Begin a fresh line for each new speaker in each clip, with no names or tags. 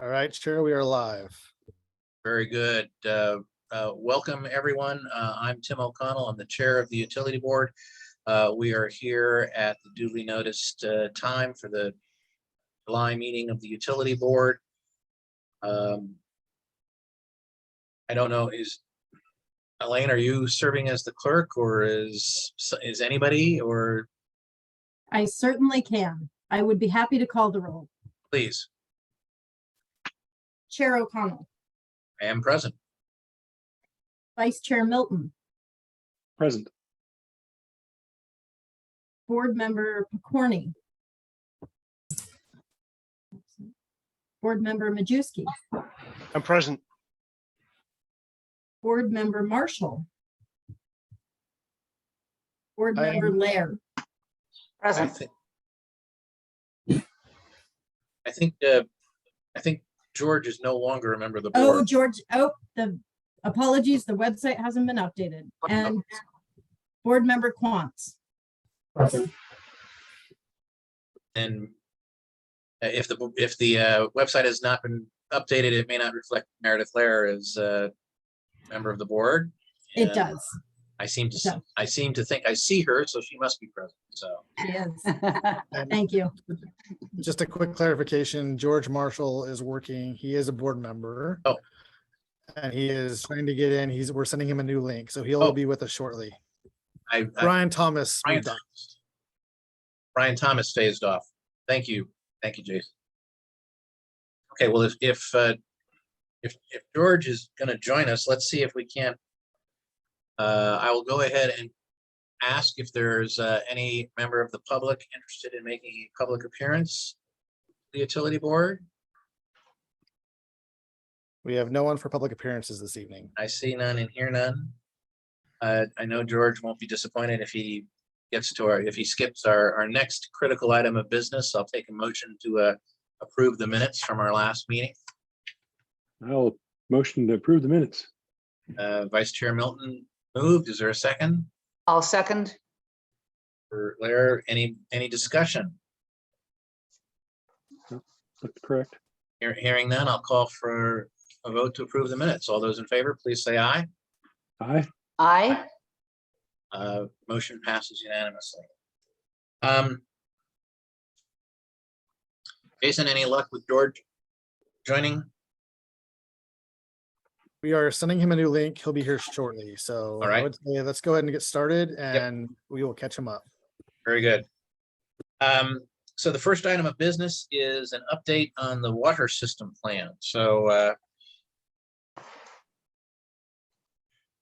All right, Chair, we are live.
Very good. Welcome, everyone. I'm Tim O'Connell. I'm the chair of the Utility Board. We are here at the duly noticed time for the July meeting of the Utility Board. I don't know, Elaine, are you serving as the clerk, or is anybody, or?
I certainly can. I would be happy to call the roll.
Please.
Chair O'Connell,
I am present.
Vice Chair Milton,
Present.
Board Member Picorni, Board Member Majewski,
I'm present.
Board Member Marshall, Board
I
Member
am-
Lair,
I think George is no longer a member of the board.
oh, George, oh, the apologies, the website hasn't been updated, and Board Member Quantz.
And if the website has not been updated, it may not reflect Meredith Lair as a member of the board.
It
And
does.
I seem
It does.
to think I see her, so she must be present. So
She is.
And
Thank you.
just a quick clarification, George Marshall is working. He is a board member.
Oh.
And he is trying to get in. We're sending him a new link, so he'll
Oh.
be with us shortly.
Brian
Brian Thomas.
Thomas phased off. Thank you, Jason. Okay, well, if George is going to join us, let's see if we can't. I will go ahead and ask if there's any member of the public interested in making a public appearance to the Utility Board.
We have no one for public appearances this evening.
I see none and hear none. I know George won't be disappointed if he skips our next critical item of business. I'll take a motion to approve the minutes from our last meeting.
I'll motion to approve the minutes.
Vice Chair Milton moved. Is there a second?
I'll second.
For Lair, any discussion?
That's correct.
Hearing none, I'll call for a vote to approve the minutes. All those in favor, please say aye.
Aye.
Aye.
Motion passes unanimously. Jason, any luck with George joining?
We are sending him a new link. He'll be here shortly. So
All right.
I would say let's go ahead and get started, and we will catch him up.
Very good. So the first item of business is an update on the water system plan. So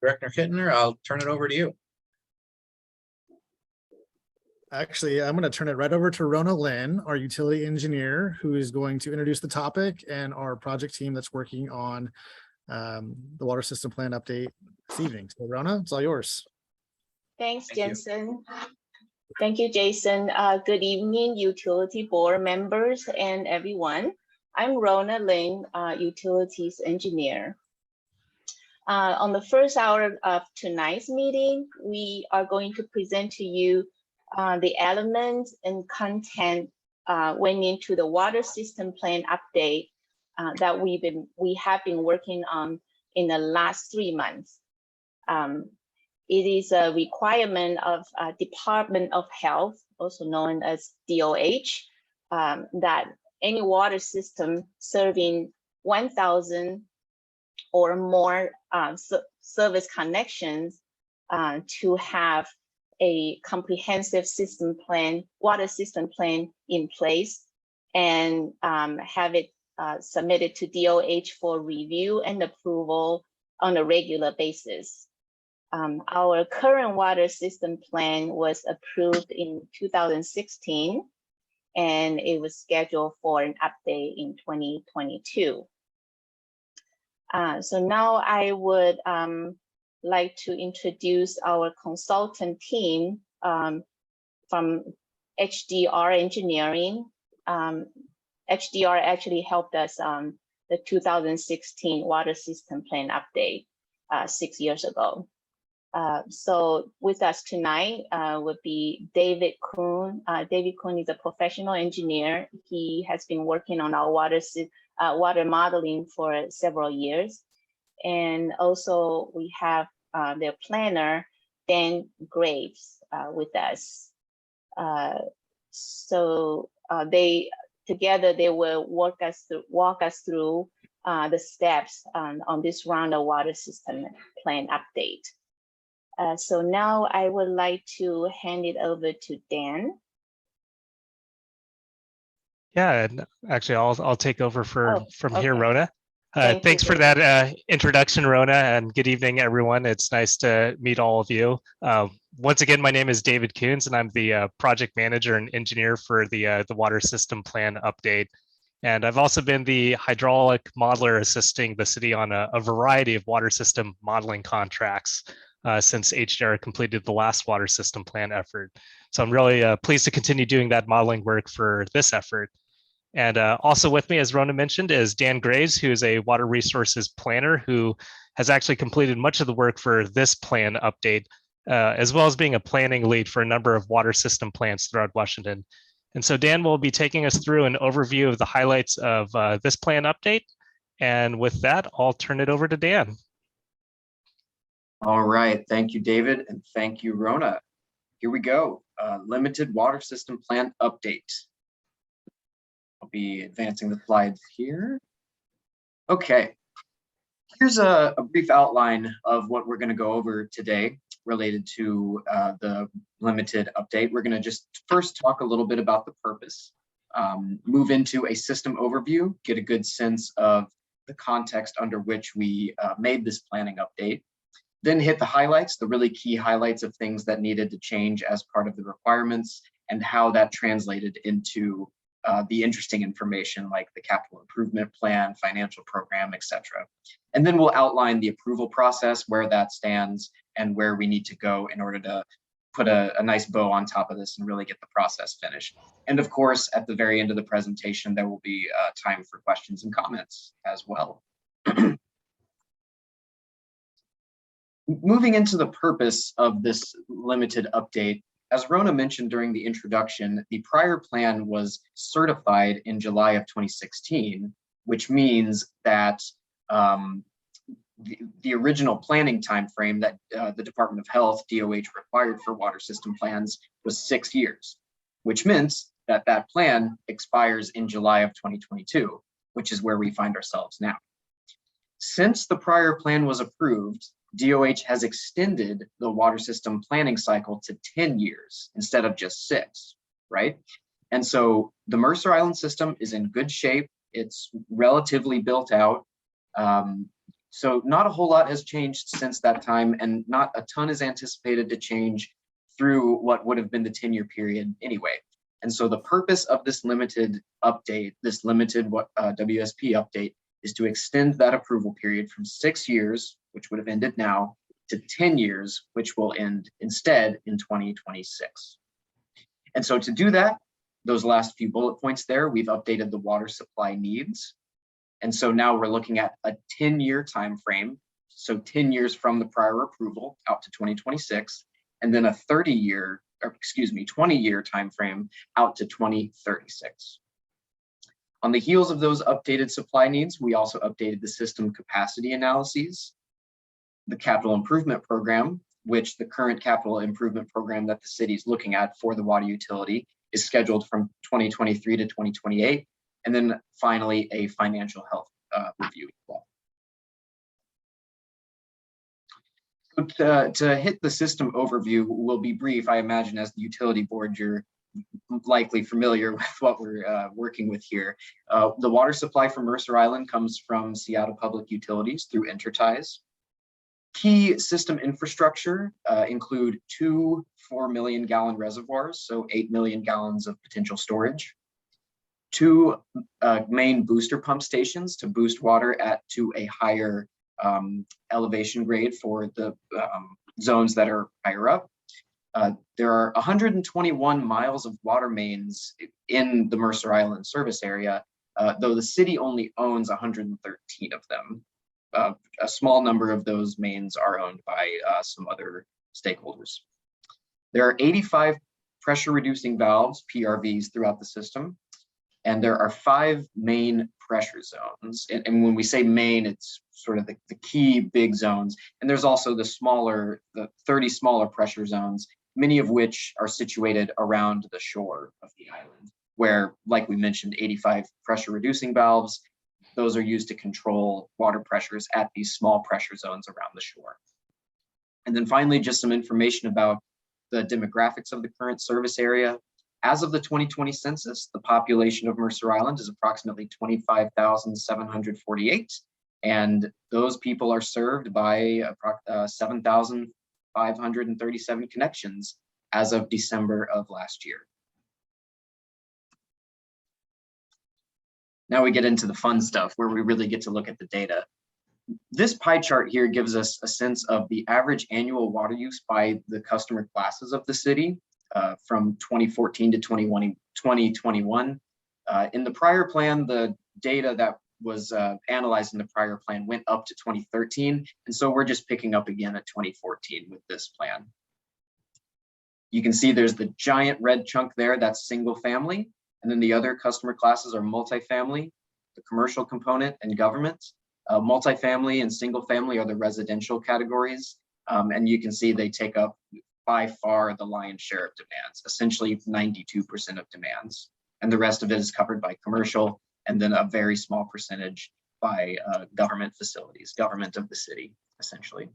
Director Kittner, I'll turn it over to you.
Actually, I'm going to turn it right over to Rona Lynn, our utility engineer, who is going to introduce the topic, and our project team that's working on the water system plan update this evening. So Rona, it's all yours.
Thanks,
Thank you.
Jensen. Thank you, Jason. Good evening, Utility Board members and everyone. I'm Rona Ling, Utilities Engineer. On the first hour of tonight's meeting, we are going to present to you the elements and content went into the water system plan update that we have been working on in the last 3 months. It is a requirement of Department of Health, also known as DOH, that any water system serving 1,000 or more service connections to have a comprehensive system plan, water system plan in place, and have it submitted to DOH for review and approval on a regular basis. Our current water system plan was approved in 2016, and it was scheduled for an update in 2022. So now I would like to introduce our consultant team from HDR Engineering. HDR actually helped us on the 2016 water system plan update 6 years ago. So with us tonight would be David Kuhn. David Kuhn is a professional engineer. He has been working on our water modeling for several years. And also we have their planner, Dan Graves, with us. So they will walk us through the steps on this round of water system plan update. So now I would like to hand it over to Dan.
Yeah, and actually, I'll take over from here,
okay.
Rona.
Thank
Thanks
you,
for that introduction, Rona, and good evening, everyone. It's nice to meet all of you. Once again, my name is David Coons, and I'm the project manager and engineer for the water system plan update. And I've also been the hydraulic modeler assisting the city on a variety of water system modeling contracts since HDR completed the last water system plan effort. So I'm really pleased to continue doing that modeling work for this effort. And also with me, as Rona mentioned, is Dan Graves, who is a water resources planner who has actually completed much of the work for this plan update, as well as being a planning lead for a number of water system plans throughout Washington. And so Dan will be taking us through an overview of the highlights of this plan update. And with that, I'll turn it over to Dan.
All right, thank you, David, and thank you, Rona. Here we go, limited water system plan update. I'll be advancing the slides here. Okay, here's a brief outline of what we're gonna go over today related to the limited update. We're gonna just first talk a little bit about the purpose, move into a system overview, get a good sense of the context under which we made this planning update. Then hit the highlights, the really key highlights of things that needed to change as part of the requirements and how that translated into the interesting information like the capital improvement plan, financial program, etc. And then we'll outline the approval process, where that stands and where we need to go in order to put a nice bow on top of this and really get the process finished. And of course, at the very end of the presentation, there will be time for questions and comments as well. Moving into the purpose of this limited update, as Rona mentioned during the introduction, the prior plan was certified in July of 2016, which means that the original planning timeframe that the Department of Health, DOH, required for water system plans was 6 years, which means that that plan expires in July of 2022, which is where we find ourselves now. Since the prior plan was approved, DOH has extended the water system planning cycle to 10 years instead of just 6, right? And so the Mercer Island system is in good shape. It's relatively built out. So not a whole lot has changed since that time, and not a ton is anticipated to change through what would have been the 10-year period anyway. And so the purpose of this limited update, this limited WSP update, is to extend that approval period from 6 years, which would have ended now, to 10 years, which will end instead in 2026. And so to do that, those last few bullet points there, we've updated the water supply needs. And so now we're looking at a 10-year time frame, so 10 years from the prior approval out to 2026, and then a 20-year time frame out to 2036. On the heels of those updated supply needs, we also updated the system capacity analyses, the capital improvement program, which the current capital improvement program that the city is looking at for the water utility is scheduled from 2023 to 2028. And then finally, a financial health review as well. So to hit the system overview, will be brief. I imagine as the utility board, you're likely familiar with what we're working with here. The water supply for Mercer Island comes from Seattle Public Utilities through Enterprise. Key system infrastructure include 2 4-million-gallon reservoirs, so 8 million gallons of potential storage, 2 main booster pump stations to boost water to a higher elevation grade for the zones that are higher up. There are 121 miles of water mains in the Mercer Island service area, though the city only owns 113 of them. a small number of those mains are owned by some other stakeholders. There are 85 pressure reducing valves, PRVs, throughout the system. And there are 5 main pressure zones. And when we say main, it's sort of the key big zones. And there's also the 30 smaller pressure zones, many of which are situated around the shore of the island, where, like we mentioned, 85 pressure reducing valves, those are used to control water pressures at these small pressure zones around the shore. And then finally, just some information about the demographics of the current service area. As of the 2020 census, the population of Mercer Island is approximately 25,748, and those people are served by 7,537 connections as of December of last year. Now we get into the fun stuff where we really get to look at the data. This pie chart here gives us a sense of the average annual water use by the customer classes of the city from 2014 to 2021. In the prior plan, the data that was analyzed in the prior plan went up to 2013. And so we're just picking up again at 2014 with this plan. You can see there's the giant red chunk there, that's single family. And then the other customer classes are multifamily, the commercial component, and government. Multifamily and single family are the residential categories. And you can see they take up by far the lion's share of demands, essentially 92% of demands. And the rest of it is covered by commercial, and then a very small percentage by government facilities, government of the city, essentially.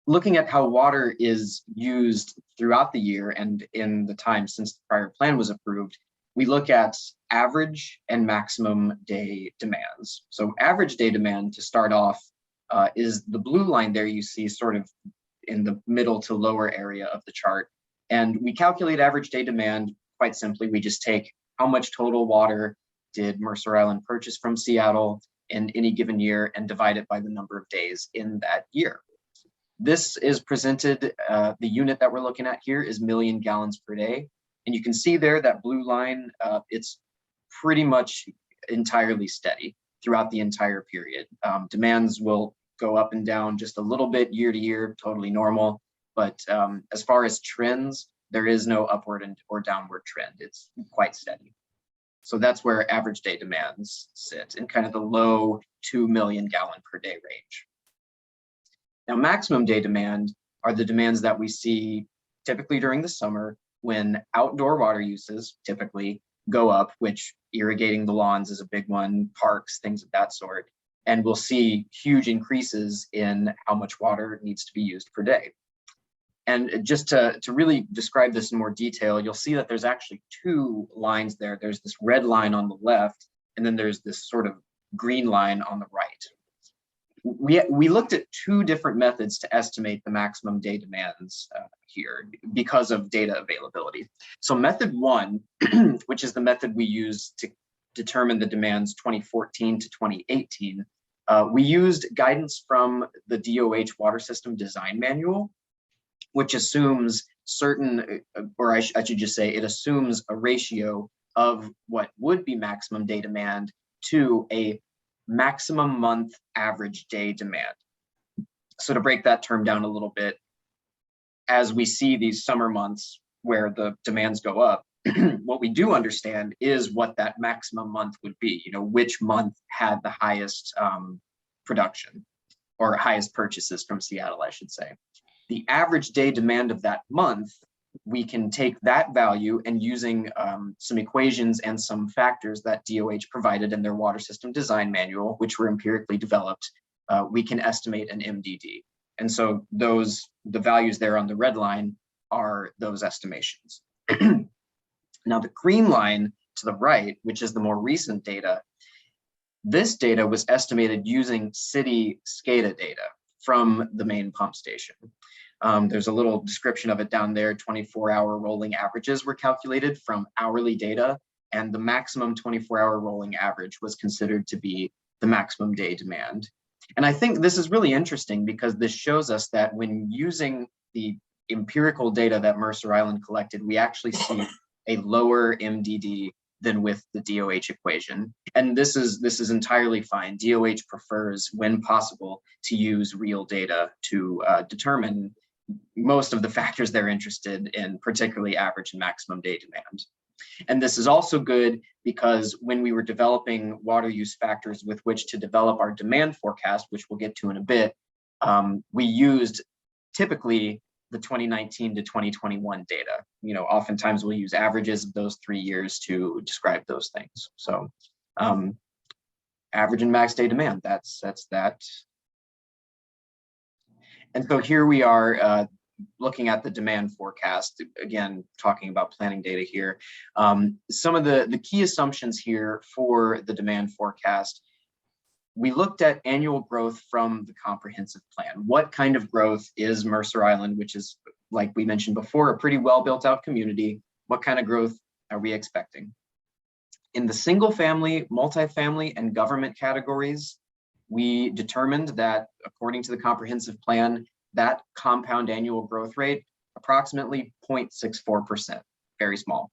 Looking at how water is used throughout the year and in the time since the prior plan was approved, we look at average and maximum day demands. So average day demand, to start off, is the blue line there you see sort of in the middle to lower area of the chart. And we calculate average day demand quite simply. We just take how much total water did Mercer Island purchase from Seattle in any given year and divide it by the number of days in that year. This is presented, the unit that we're looking at here is million gallons per day. And you can see there that blue line, it's pretty much entirely steady throughout the entire period. Demands will go up and down just a little bit year to year, totally normal. But as far as trends, there is no upward or downward trend. It's quite steady. So that's where average day demands sit, in kind of the low 2 million gallon per day range. Now, maximum day demand are the demands that we see typically during the summer when outdoor water uses typically go up, which irrigating the lawns is a big one, parks, things of that sort. And we'll see huge increases in how much water needs to be used per day. And just to really describe this in more detail, you'll see that there's actually 2 lines there. There's this red line on the left, and then there's this sort of green line on the right. We looked at 2 different methods to estimate the maximum day demands here because of data availability. So method 1, which is the method we use to determine the demands 2014 to 2018, we used guidance from the DOH Water System Design Manual, which assumes certain, or I should just say, it assumes a ratio of what would be maximum day demand to a maximum month average day demand. So to break that term down a little bit, as we see these summer months where the demands go up, what we do understand is what that maximum month would be, which month had the highest production or highest purchases from Seattle, I should say. The average day demand of that month, we can take that value and using some equations and some factors that DOH provided in their water system design manual, which were empirically developed, we can estimate an MDD. And so the values there on the red line are those estimations. Now the green line to the right, which is the more recent data, this data was estimated using city Scada data from the main pump station. There's a little description of it down there. 24-hour rolling averages were calculated from hourly data, and the maximum 24-hour rolling average was considered to be the maximum day demand. And I think this is really interesting because this shows us that when using the empirical data that Mercer Island collected, we actually see a lower MDD than with the DOH equation. And this is entirely fine. DOH prefers, when possible, to use real data to determine most of the factors they're interested in, particularly average and maximum day demand. And this is also good because when we were developing water use factors with which to develop our demand forecast, which we'll get to in a bit, we used typically the 2019 to 2021 data. You know, oftentimes we'll use averages of those 3 years to describe those things. So average and max day demand, that's that. And so here we are looking at the demand forecast, again, talking about planning data here. Some of the key assumptions here for the demand forecast, we looked at annual growth from the comprehensive plan. What kind of growth is Mercer Island, which is, like we mentioned before, a pretty well built out community? What kind of growth are we expecting? In the single family, multifamily, and government categories, we determined that according to the comprehensive plan, that compound annual growth rate, approximately 0.64%, very small.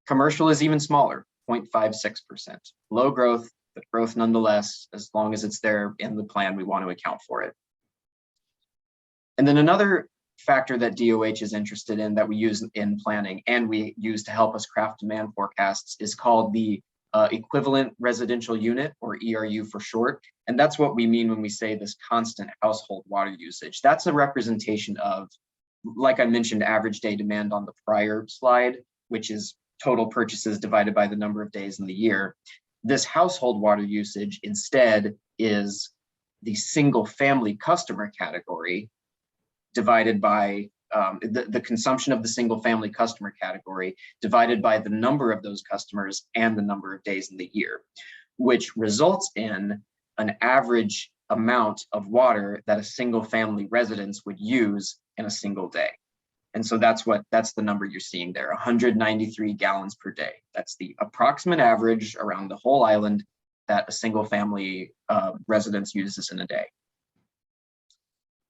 Commercial is even smaller, 0.56%. Low growth, but growth nonetheless, as long as it's there in the plan, we want to account for it. And then another factor that DOH is interested in that we use in planning and we use to help us craft demand forecasts is called the equivalent residential unit, or ERU for short. And that's what we mean when we say this constant household water usage. That's a representation of, like I mentioned, average day demand on the prior slide, which is total purchases divided by the number of days in the year. This household water usage instead is the single family customer category divided by the consumption of the single family customer category divided by the number of those customers and the number of days in the year, which results in an average amount of water that a single family residence would use in a single day. And so that's the number you're seeing there, 193 gallons per day. That's the approximate average around the whole island that a single family residence uses in a day.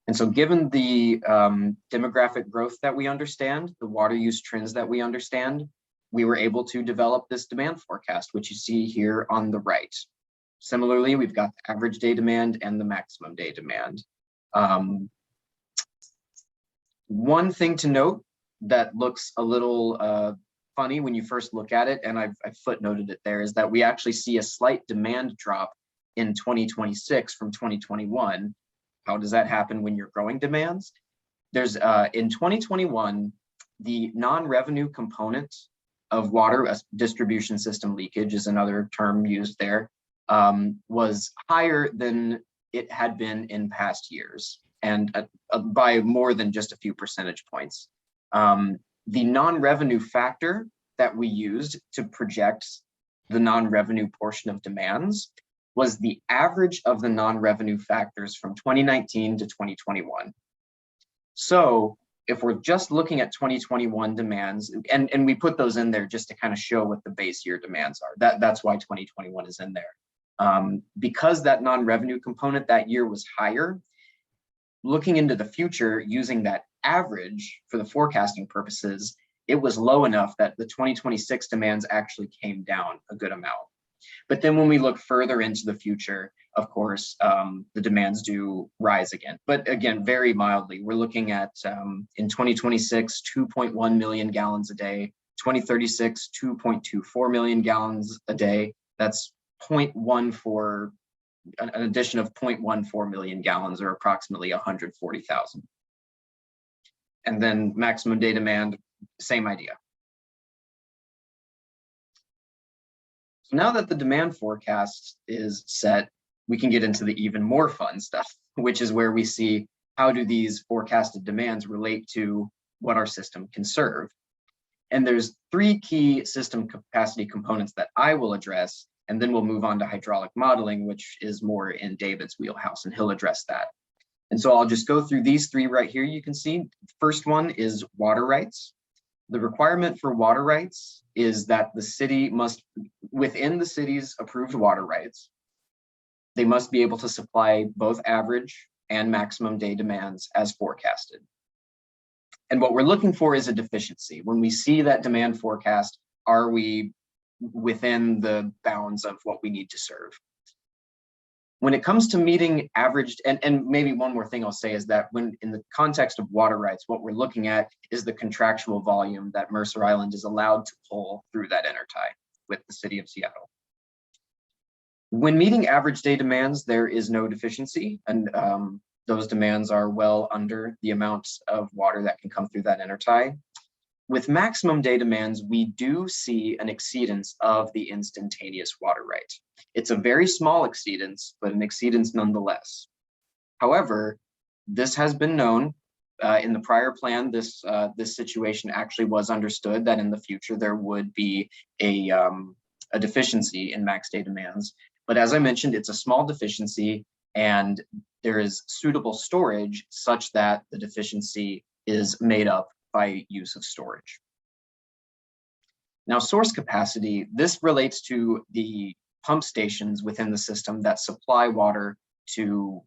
And so given the demographic growth that we understand, the water use trends that we understand, we were able to develop this demand forecast, which you see here on the right. Similarly, we've got the average day demand and the maximum day demand. One thing to note that looks a little funny when you first look at it, and I've footnoted it there, is that we actually see a slight demand drop in 2026 from 2021. How does that happen when you're growing demands? There's in 2021, the non-revenue component of water distribution system leakage is another term used there, was higher than it had been in past years, and by more than just a few percentage points. The non-revenue factor that we used to project the non-revenue portion of demands was the average of the non-revenue factors from 2019 to 2021. So if we're just looking at 2021 demands, and we put those in there just to kind of show what the base year demands are, that's why 2021 is in there. Because that non-revenue component that year was higher, looking into the future using that average for the forecasting purposes, it was low enough that the 2026 demands actually came down a good amount. But then when we look further into the future, of course, the demands do rise again, but again, very mildly. We're looking at, in 2026, 2.1 million gallons a day, 2036, 2.24 million gallons a day. That's 0.14, an addition of 0.14 million gallons, or approximately 140,000. And then maximum day demand, same idea. So now that the demand forecast is set, we can get into the even more fun stuff, which is where we see how do these forecasted demands relate to what our system can serve. And there's 3 key system capacity components that I will address, and then we'll move on to hydraulic modeling, which is more in David's wheelhouse, and he'll address that. And so I'll just go through these 3 right here. You can see the first one is water rights. The requirement for water rights is that the city must, within the city's approved water rights, they must be able to supply both average and maximum day demands as forecasted. And what we're looking for is a deficiency. When we see that demand forecast, are we within the bounds of what we need to serve. When it comes to meeting averaged, and maybe one more thing I'll say is that when in the context of water rights, what we're looking at is the contractual volume that Mercer Island is allowed to pull through that intertie with the city of Seattle. When meeting average day demands, there is no deficiency, and those demands are well under the amounts of water that can come through that intertie. With maximum day demands, we do see an exceedance of the instantaneous water right. It's a very small exceedance, but an exceedance nonetheless. However, this has been known in the prior plan. This situation actually was understood that in the future there would be a deficiency in max day demands. But as I mentioned, it's a small deficiency, and there is suitable storage such that the deficiency is made up by use of storage. Now, source capacity, this relates to the pump stations within the system that supply water to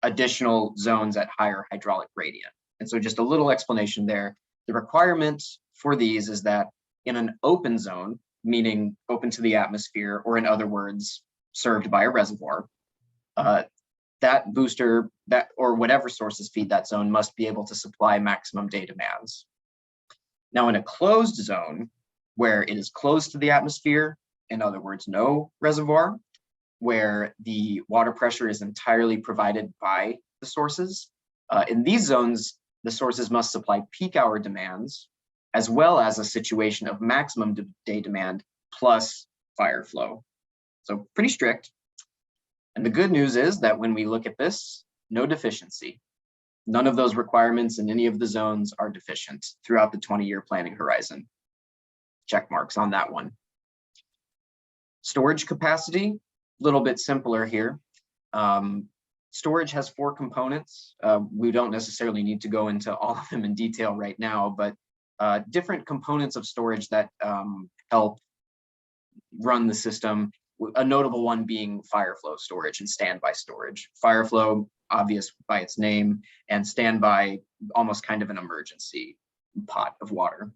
additional zones at higher hydraulic gradient. And so just a little explanation there. The requirement for these is that in an open zone, meaning open to the atmosphere, or in other words, served by a reservoir, that booster, that or whatever sources feed that zone must be able to supply maximum day demands. Now, in a closed zone, where it is closed to the atmosphere, in other words, no reservoir, where the water pressure is entirely provided by the sources, in these zones, the sources must supply peak hour demands, as well as a situation of maximum day demand plus fire flow. So pretty strict. And the good news is that when we look at this, no deficiency. None of those requirements in any of the zones are deficient throughout the 20-year planning horizon. Check marks on that one. Storage capacity, a little bit simpler here. Storage has 4 components. We don't necessarily need to go into all of them in detail right now, but different components of storage that help run the system. A notable one being fire flow storage and standby storage. Fire flow, obvious by its name, and standby, almost kind of an emergency pot of water.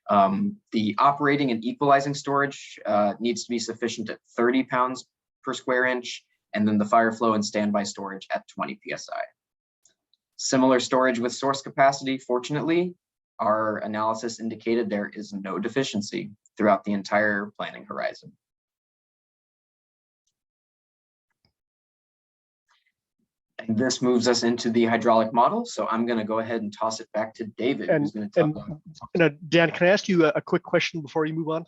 The operating and equalizing storage needs to be sufficient at 30 pounds per square inch, and then the fire flow and standby storage at 20 psi. Similar storage with source capacity. Fortunately, our analysis indicated there is no deficiency throughout the entire planning horizon. And this moves us into the hydraulic model. So I'm going to go ahead and toss it back to David, who's going to talk about.
Dan, can I ask you a quick question before you move on?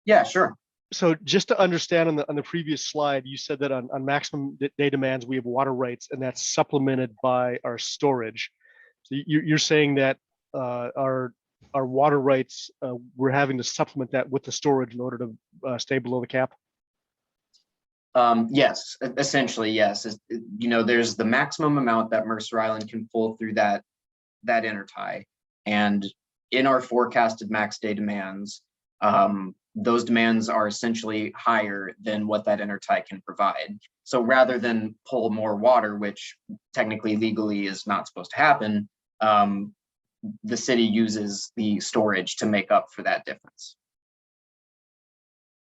Yeah, sure.
So just to understand on the previous slide, you said that on maximum day demands, we have water rights, and that's supplemented by our storage. So you're saying that our water rights, we're having to supplement that with the storage in order to stay below the cap?
Yes, essentially, yes. You know, there's the maximum amount that Mercer Island can pull through that intertie. And in our forecasted max day demands, those demands are essentially higher than what that intertie can provide. So rather than pull more water, which technically legally is not supposed to happen, the city uses the storage to make up for that difference.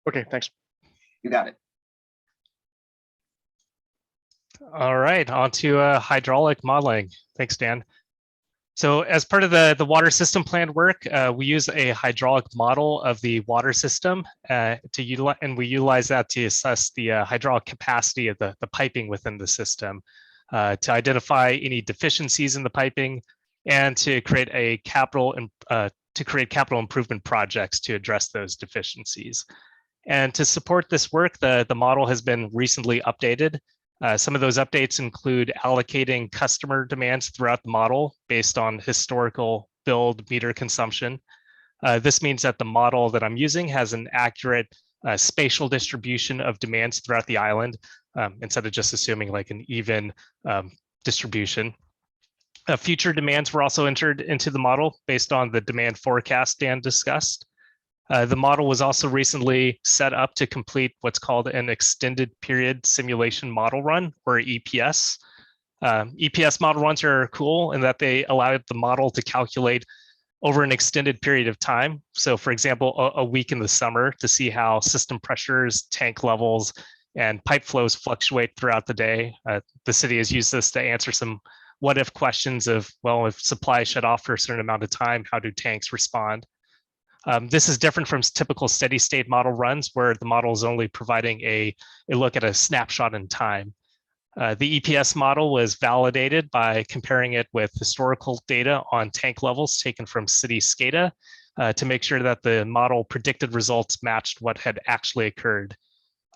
Okay, thanks.
You got it.
All right, on to hydraulic modeling. Thanks, Dan. So as part of the water system plan work, we use a hydraulic model of the water system to utilize, and we utilize that to assess the hydraulic capacity of the piping within the system, to identify any deficiencies in the piping, and to create capital improvement projects to address those deficiencies. And to support this work, the model has been recently updated. Some of those updates include allocating customer demands throughout the model based on historical build meter consumption. This means that the model that I'm using has an accurate spatial distribution of demands throughout the island, instead of just assuming like an even distribution. Future demands were also entered into the model based on the demand forecast Dan discussed. The model was also recently set up to complete what's called an extended period simulation model run, or EPS. EPS model runs are cool in that they allow the model to calculate over an extended period of time. So for example, a week in the summer to see how system pressures, tank levels, and pipe flows fluctuate throughout the day. The city has used this to answer some what if questions of, well, if supply shut off for a certain amount of time, how do tanks respond? This is different from typical steady state model runs where the model is only providing a look at a snapshot in time. The EPS model was validated by comparing it with historical data on tank levels taken from city Scada to make sure that the model predicted results matched what had actually occurred.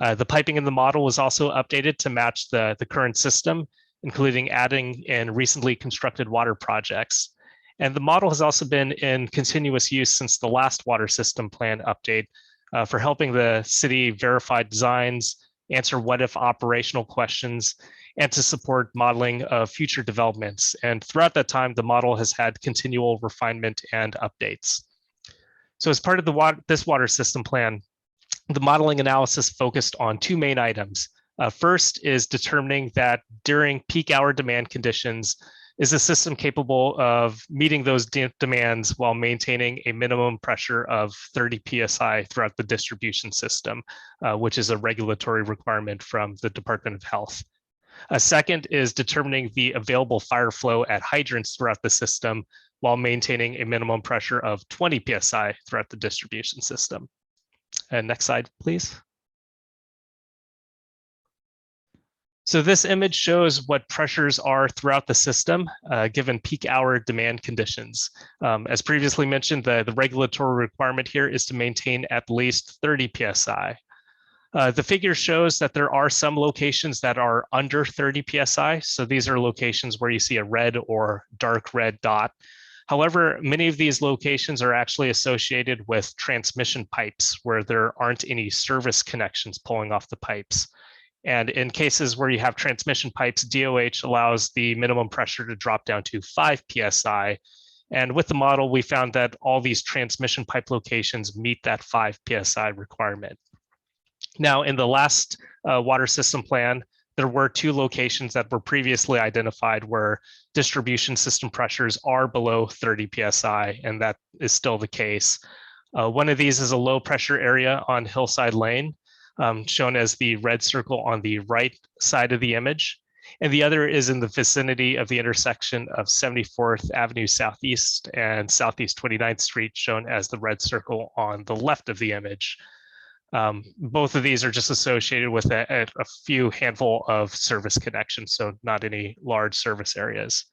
The piping in the model was also updated to match the current system, including adding in recently constructed water projects. And the model has also been in continuous use since the last water system plan update for helping the city verify designs, answer what if operational questions, and to support modeling of future developments. And throughout that time, the model has had continual refinement and updates. So as part of this water system plan, the modeling analysis focused on two main items. First is determining that during peak hour demand conditions, is the system capable of meeting those demands while maintaining a minimum pressure of 30 PSI throughout the distribution system, which is a regulatory requirement from the Department of Health. A second is determining the available fire flow at hydrants throughout the system while maintaining a minimum pressure of 20 PSI throughout the distribution system. And next slide, please. So this image shows what pressures are throughout the system, given peak hour demand conditions. As previously mentioned, the regulatory requirement here is to maintain at least 30 PSI. The figure shows that there are some locations that are under 30 PSI. So these are locations where you see a red or dark red dot. However, many of these locations are actually associated with transmission pipes where there aren't any service connections pulling off the pipes. And in cases where you have transmission pipes, DOH allows the minimum pressure to drop down to 5 PSI. And with the model, we found that all these transmission pipe locations meet that 5 PSI requirement. Now, in the last water system plan, there were two locations that were previously identified where distribution system pressures are below 30 PSI, and that is still the case. One of these is a low pressure area on Hillside Lane, shown as the red circle on the right side of the image. And the other is in the vicinity of the intersection of 74th Avenue Southeast and Southeast 29th Street, shown as the red circle on the left of the image. Both of these are just associated with a few handful of service connections, so not any large service areas.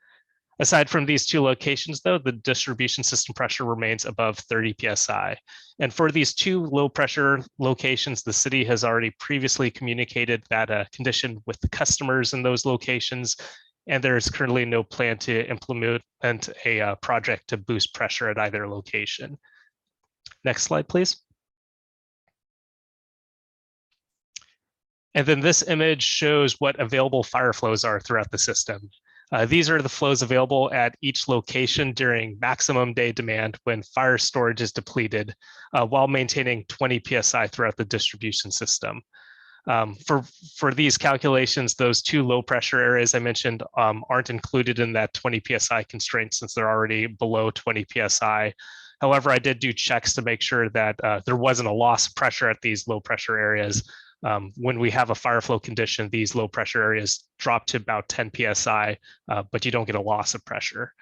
Aside from these two locations, though, the distribution system pressure remains above 30 PSI. And for these two low pressure locations, the city has already previously communicated that condition with the customers in those locations, and there is currently no plan to implement a project to boost pressure at either location. Next slide, please. And then this image shows what available fire flows are throughout the system. These are the flows available at each location during maximum day demand when fire storage is depleted, while maintaining 20 PSI throughout the distribution system. For these calculations, those two low pressure areas I mentioned aren't included in that 20 PSI constraint since they're already below 20 PSI. However, I did do checks to make sure that there wasn't a loss of pressure at these low pressure areas. When we have a fire flow condition, these low pressure areas drop to about 10 PSI, but you don't get a loss of pressure.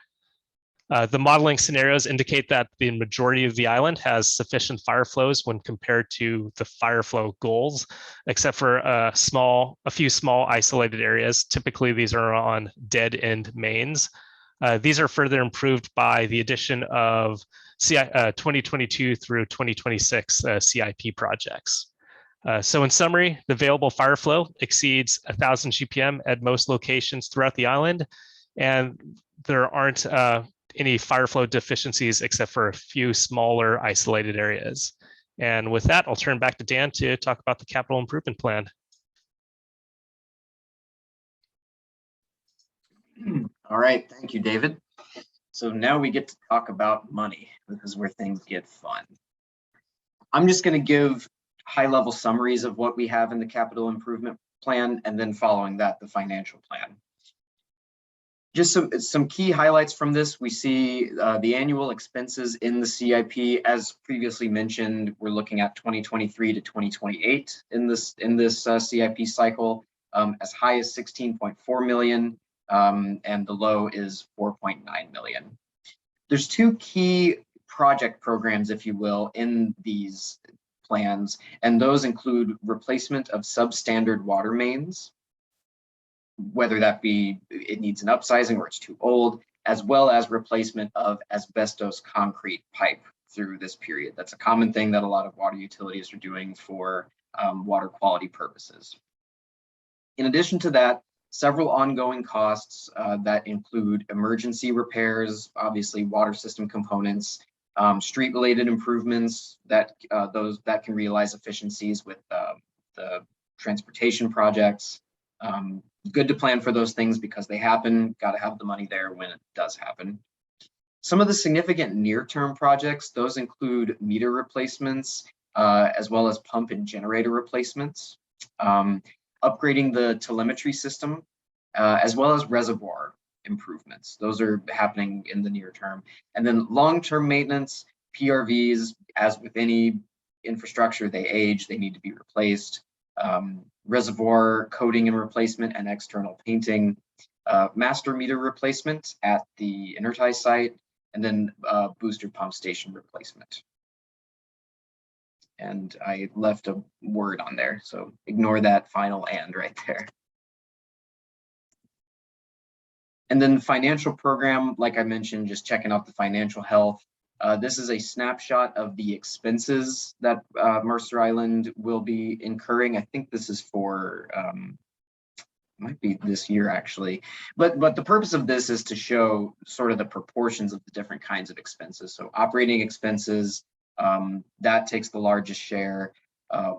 The modeling scenarios indicate that the majority of the island has sufficient fire flows when compared to the fire flow goals, except for a few small isolated areas. Typically, these are on dead end mains. These are further improved by the addition of 2022 through 2026 CIP projects. So in summary, the available fire flow exceeds 1,000 GPM at most locations throughout the island, and there aren't any fire flow deficiencies except for a few smaller isolated areas. And with that, I'll turn back to Dan to talk about the capital improvement plan.
All right, thank you, David. So now we get to talk about money. This is where things get fun. I'm just going to give high-level summaries of what we have in the capital improvement plan, and then following that, the financial plan. Just some key highlights from this. We see the annual expenses in the CIP. As previously mentioned, we're looking at 2023 to 2028 in this CIP cycle, as high as 16.4 million, and the low is 4.9 million. There's two key project programs, if you will, in these plans, and those include replacement of substandard water mains, whether that be it needs an upsizing or it's too old, as well as replacement of asbestos concrete pipe through this period. That's a common thing that a lot of water utilities are doing for water quality purposes. In addition to that, several ongoing costs that include emergency repairs, obviously water system components, street-related improvements that can realize efficiencies with the transportation projects. Good to plan for those things because they happen. Got to have the money there when it does happen. Some of the significant near-term projects, those include meter replacements, as well as pump and generator replacements, upgrading the telemetry system, as well as reservoir improvements. Those are happening in the near term. And then long-term maintenance, PRVs, as with any infrastructure, they age, they need to be replaced. Reservoir coating and replacement and external painting, master meter replacement at the Intertie site, and then booster pump station replacement. And I left a word on there, so ignore that final "and" right there. And then the financial program, like I mentioned, just checking out the financial health. This is a snapshot of the expenses that Mercer Island will be incurring. I think this is for, might be this year actually, but the purpose of this is to show sort of the proportions of the different kinds of expenses. So operating expenses, that takes the largest share,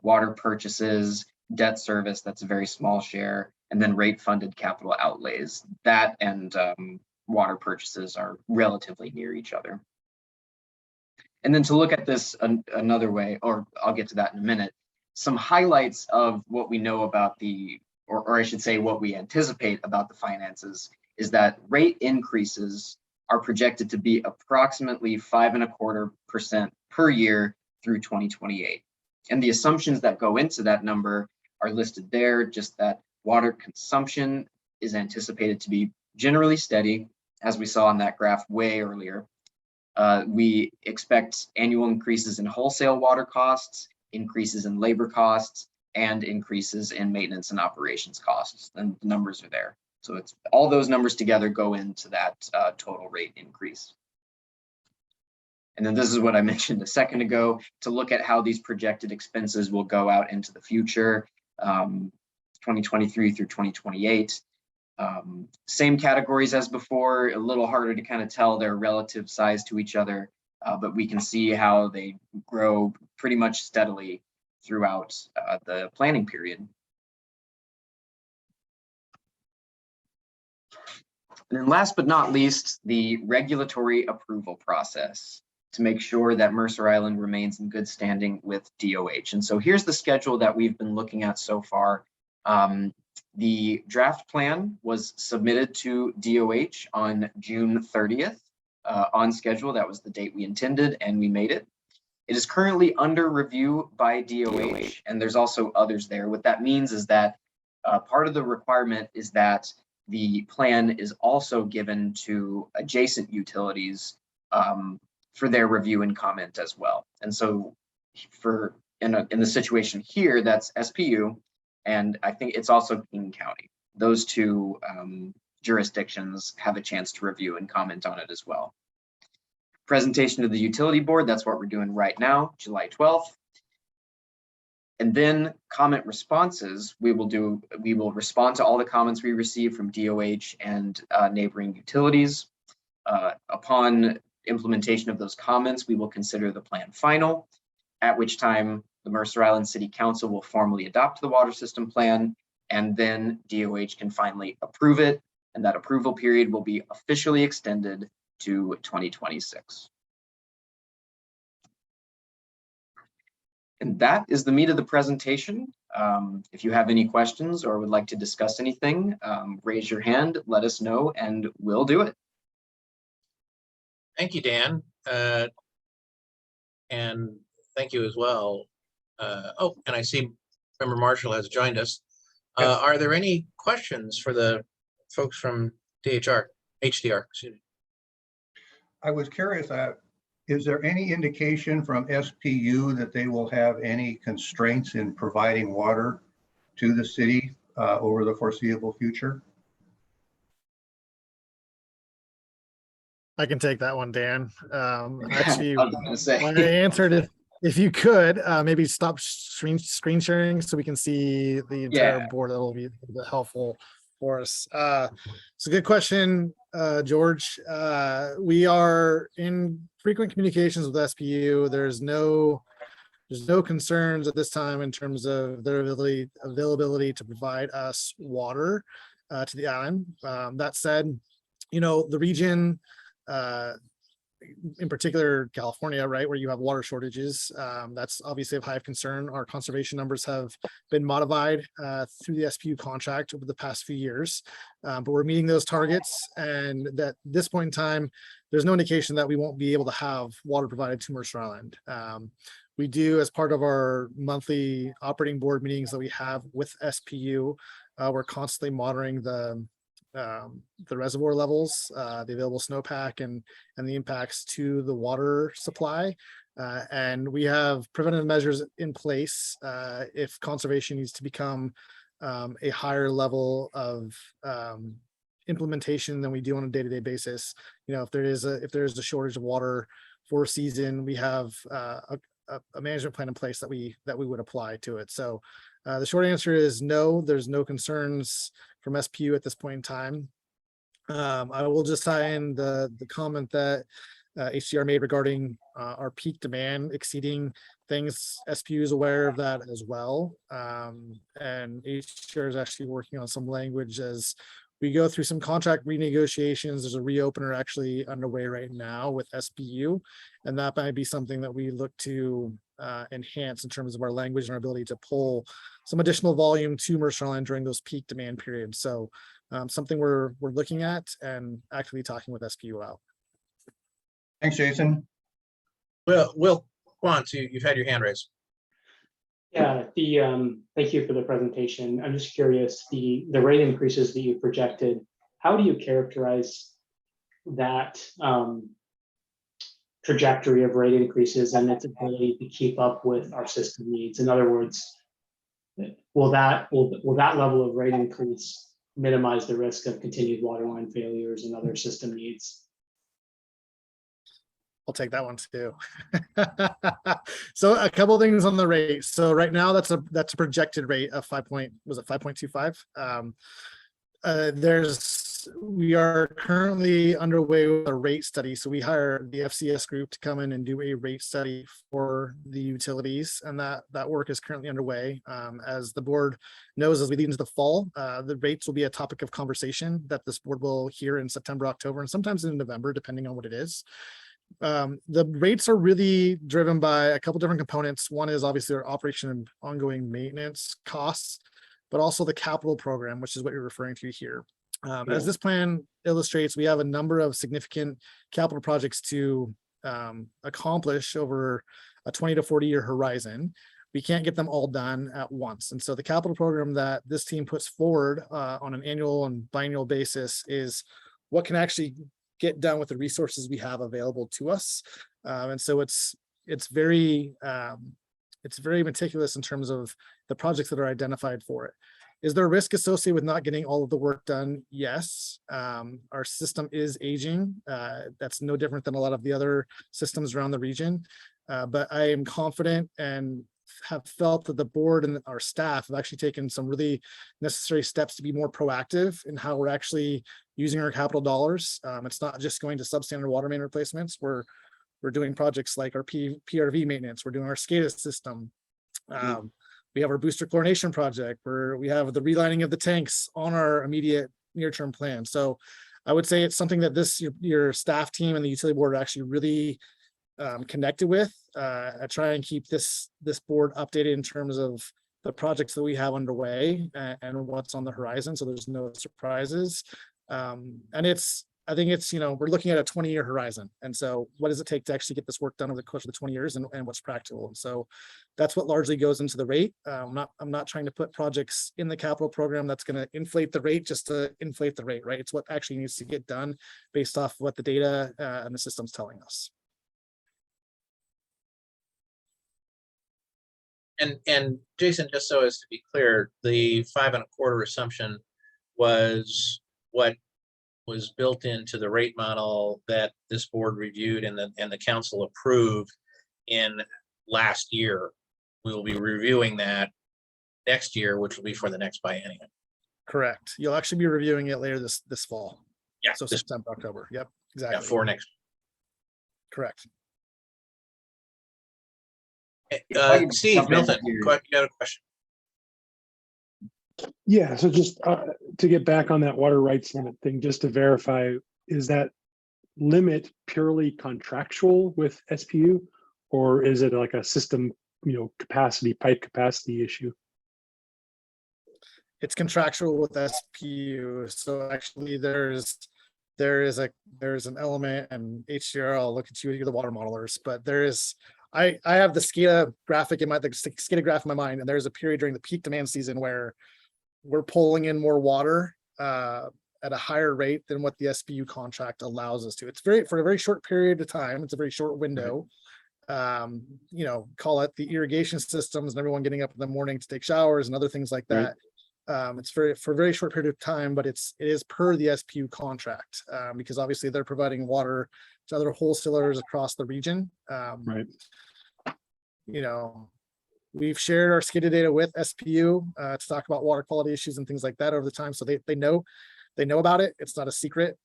water purchases, debt service, that's a very small share, and then rate funded capital outlays. That and water purchases are relatively near each other. And then to look at this another way, or I'll get to that in a minute, some highlights of what we know about or I should say what we anticipate about the finances is that rate increases are projected to be approximately 5.25% per year through 2028. And the assumptions that go into that number are listed there, just that water consumption is anticipated to be generally steady, as we saw on that graph way earlier. We expect annual increases in wholesale water costs, increases in labor costs, and increases in maintenance and operations costs. And the numbers are there. So it's all those numbers together go into that total rate increase. And then this is what I mentioned a second ago, to look at how these projected expenses will go out into the future, 2023 through 2028. Same categories as before, a little harder to kind of tell their relative size to each other, but we can see how they grow pretty much steadily throughout the planning period. And then last but not least, the regulatory approval process to make sure that Mercer Island remains in good standing with DOH. And so here's the schedule that we've been looking at so far. The draft plan was submitted to DOH on June 30th, on schedule. That was the date we intended, and we made it. It is currently under review by DOH, and there's also others there. What that means is that part of the requirement is that the plan is also given to adjacent utilities for their review and comment as well. And so in the situation here, that's SPU, and I think it's also King County. Those two jurisdictions have a chance to review and comment on it as well. Presentation to the utility board, that's what we're doing right now, July 12th. And then comment responses, we will respond to all the comments we receive from DOH and neighboring utilities. Upon implementation of those comments, we will consider the plan final, at which time the Mercer Island City Council will formally adopt the water system plan, and then DOH can finally approve it, and that approval period will be officially extended to 2026. And that is the meat of the presentation. If you have any questions or would like to discuss anything, raise your hand, let us know, and we'll do it.
Thank you, Dan. And thank you as well. Oh, and I see Member Marshall has joined us. Are there any questions for the folks from HDR? Excuse me.
I was curious, is there any indication from SPU that they will have any constraints in providing water to the city over the foreseeable future?
I can take that one, Dan. Actually,
I was gonna say.
when I answered, if you could, maybe stop screen sharing so we can see the entire
Yeah.
board. That'll be a bit helpful for us. It's a good question, George. We are in frequent communications with SPU. There's no concerns at this time in terms of their availability to provide us water to the island. That said, the region, in particular California, right, where you have water shortages, that's obviously of high concern. Our conservation numbers have been modified through the SPU contract over the past few years, but we're meeting those targets, and that this point in time, there's no indication that we won't be able to have water provided to Mercer Island. We do, as part of our monthly operating board meetings that we have with SPU, we're constantly monitoring the reservoir levels, the available snowpack, and the impacts to the water supply. And we have preventive measures in place if conservation needs to become a higher level of implementation than we do on a day-to-day basis. If there is a shortage of water for a season, we have a management plan in place that we would apply to it. So the short answer is no, there's no concerns from SPU at this point in time. I will just tie in the comment that HDR made regarding our peak demand exceeding things. SPU is aware of that as well. And HDR is actually working on some language as we go through some contract renegotiations. There's a reopener actually underway right now with SPU, and that might be something that we look to enhance in terms of our language and our ability to pull some additional volume to Mercer Island during those peak demand periods. So something we're looking at and actively talking with SPU about.
Thanks, Jason.
Well, Will Quant, you've had your hand raised.
Yeah, thank you for the presentation. I'm just curious, the rate increases that you projected, how do you characterize that trajectory of rate increases and its ability to keep up with our system needs? In other words, will that level of rate increase minimize the risk of continued waterline failures and other system needs?
I'll take that one too. So a couple of things on the rate. So right now that's a projected rate of 5.25. We are currently underway with a rate study. So we hire the FCS group to come in and do a rate study for the utilities, and that work is currently underway. As the board knows, as we lead into the fall, the rates will be a topic of conversation that this board will hear in September, October, and sometimes in November, depending on what it is. The rates are really driven by a couple different components. One is obviously our operation and ongoing maintenance costs, but also the capital program, which is what you're referring to here. As this plan illustrates, we have a number of significant capital projects to accomplish over a 20 to 40 year horizon. We can't get them all done at once. And so the capital program that this team puts forward on an annual and biannual basis is what can actually get done with the resources we have available to us. And so it's very meticulous in terms of the projects that are identified for it. Is there a risk associated with not getting all of the work done? Yes. Our system is aging. That's no different than a lot of the other systems around the region. But I am confident and have felt that the board and our staff have actually taken some really necessary steps to be more proactive in how we're actually using our capital dollars. It's not just going to substandard water main replacements. We're doing projects like our PRV maintenance. We're doing our Scada system. We have our booster chlorination project where we have the relining of the tanks on our immediate near-term plan. So I would say it's something that your staff team and the utility board are actually really connected with I try and keep this board updated in terms of the projects that we have underway and what's on the horizon, so there's no surprises. And I think it's, we're looking at a 20-year horizon. And so what does it take to actually get this work done over the course of the 20 years and what's practical? And so that's what largely goes into the rate. I'm not trying to put projects in the capital program that's going to inflate the rate just to inflate the rate, right? It's what actually needs to get done based off what the data and the system's telling us.
And Jason, just so as to be clear, the 5 1/4 assumption was what was built into the rate model that this board reviewed and the council approved in last year. We will be reviewing that next year, which will be for the next biennium.
Correct. You'll actually be reviewing it later this fall.
Yeah,
So September, October. Yep, exactly.
yeah, for next.
Correct.
Steve Milton, you got a question?
Yeah, so just to get back on that water rights limit thing, just to verify, is that limit purely contractual with SPU, or is it like a system, capacity, pipe capacity issue?
It's contractual with SPU. So actually there's an element, and HDR, I'll look at you, you're the water modelers, but I have the Scada graphic in my, the Scada graph in my mind, and there's a period during the peak demand season where we're pulling in more water at a higher rate than what the SPU contract allows us to. It's for a very short period of time. It's a very short window. Call it the irrigation systems and everyone getting up in the morning to take showers and other things like that. It's for a very short period of time, but it is per the SPU contract because obviously they're providing water to other wholesalers across the region. We've shared our Scada data with SPU to talk about water quality issues and things like that over the time. So they know about it. It's not a secret.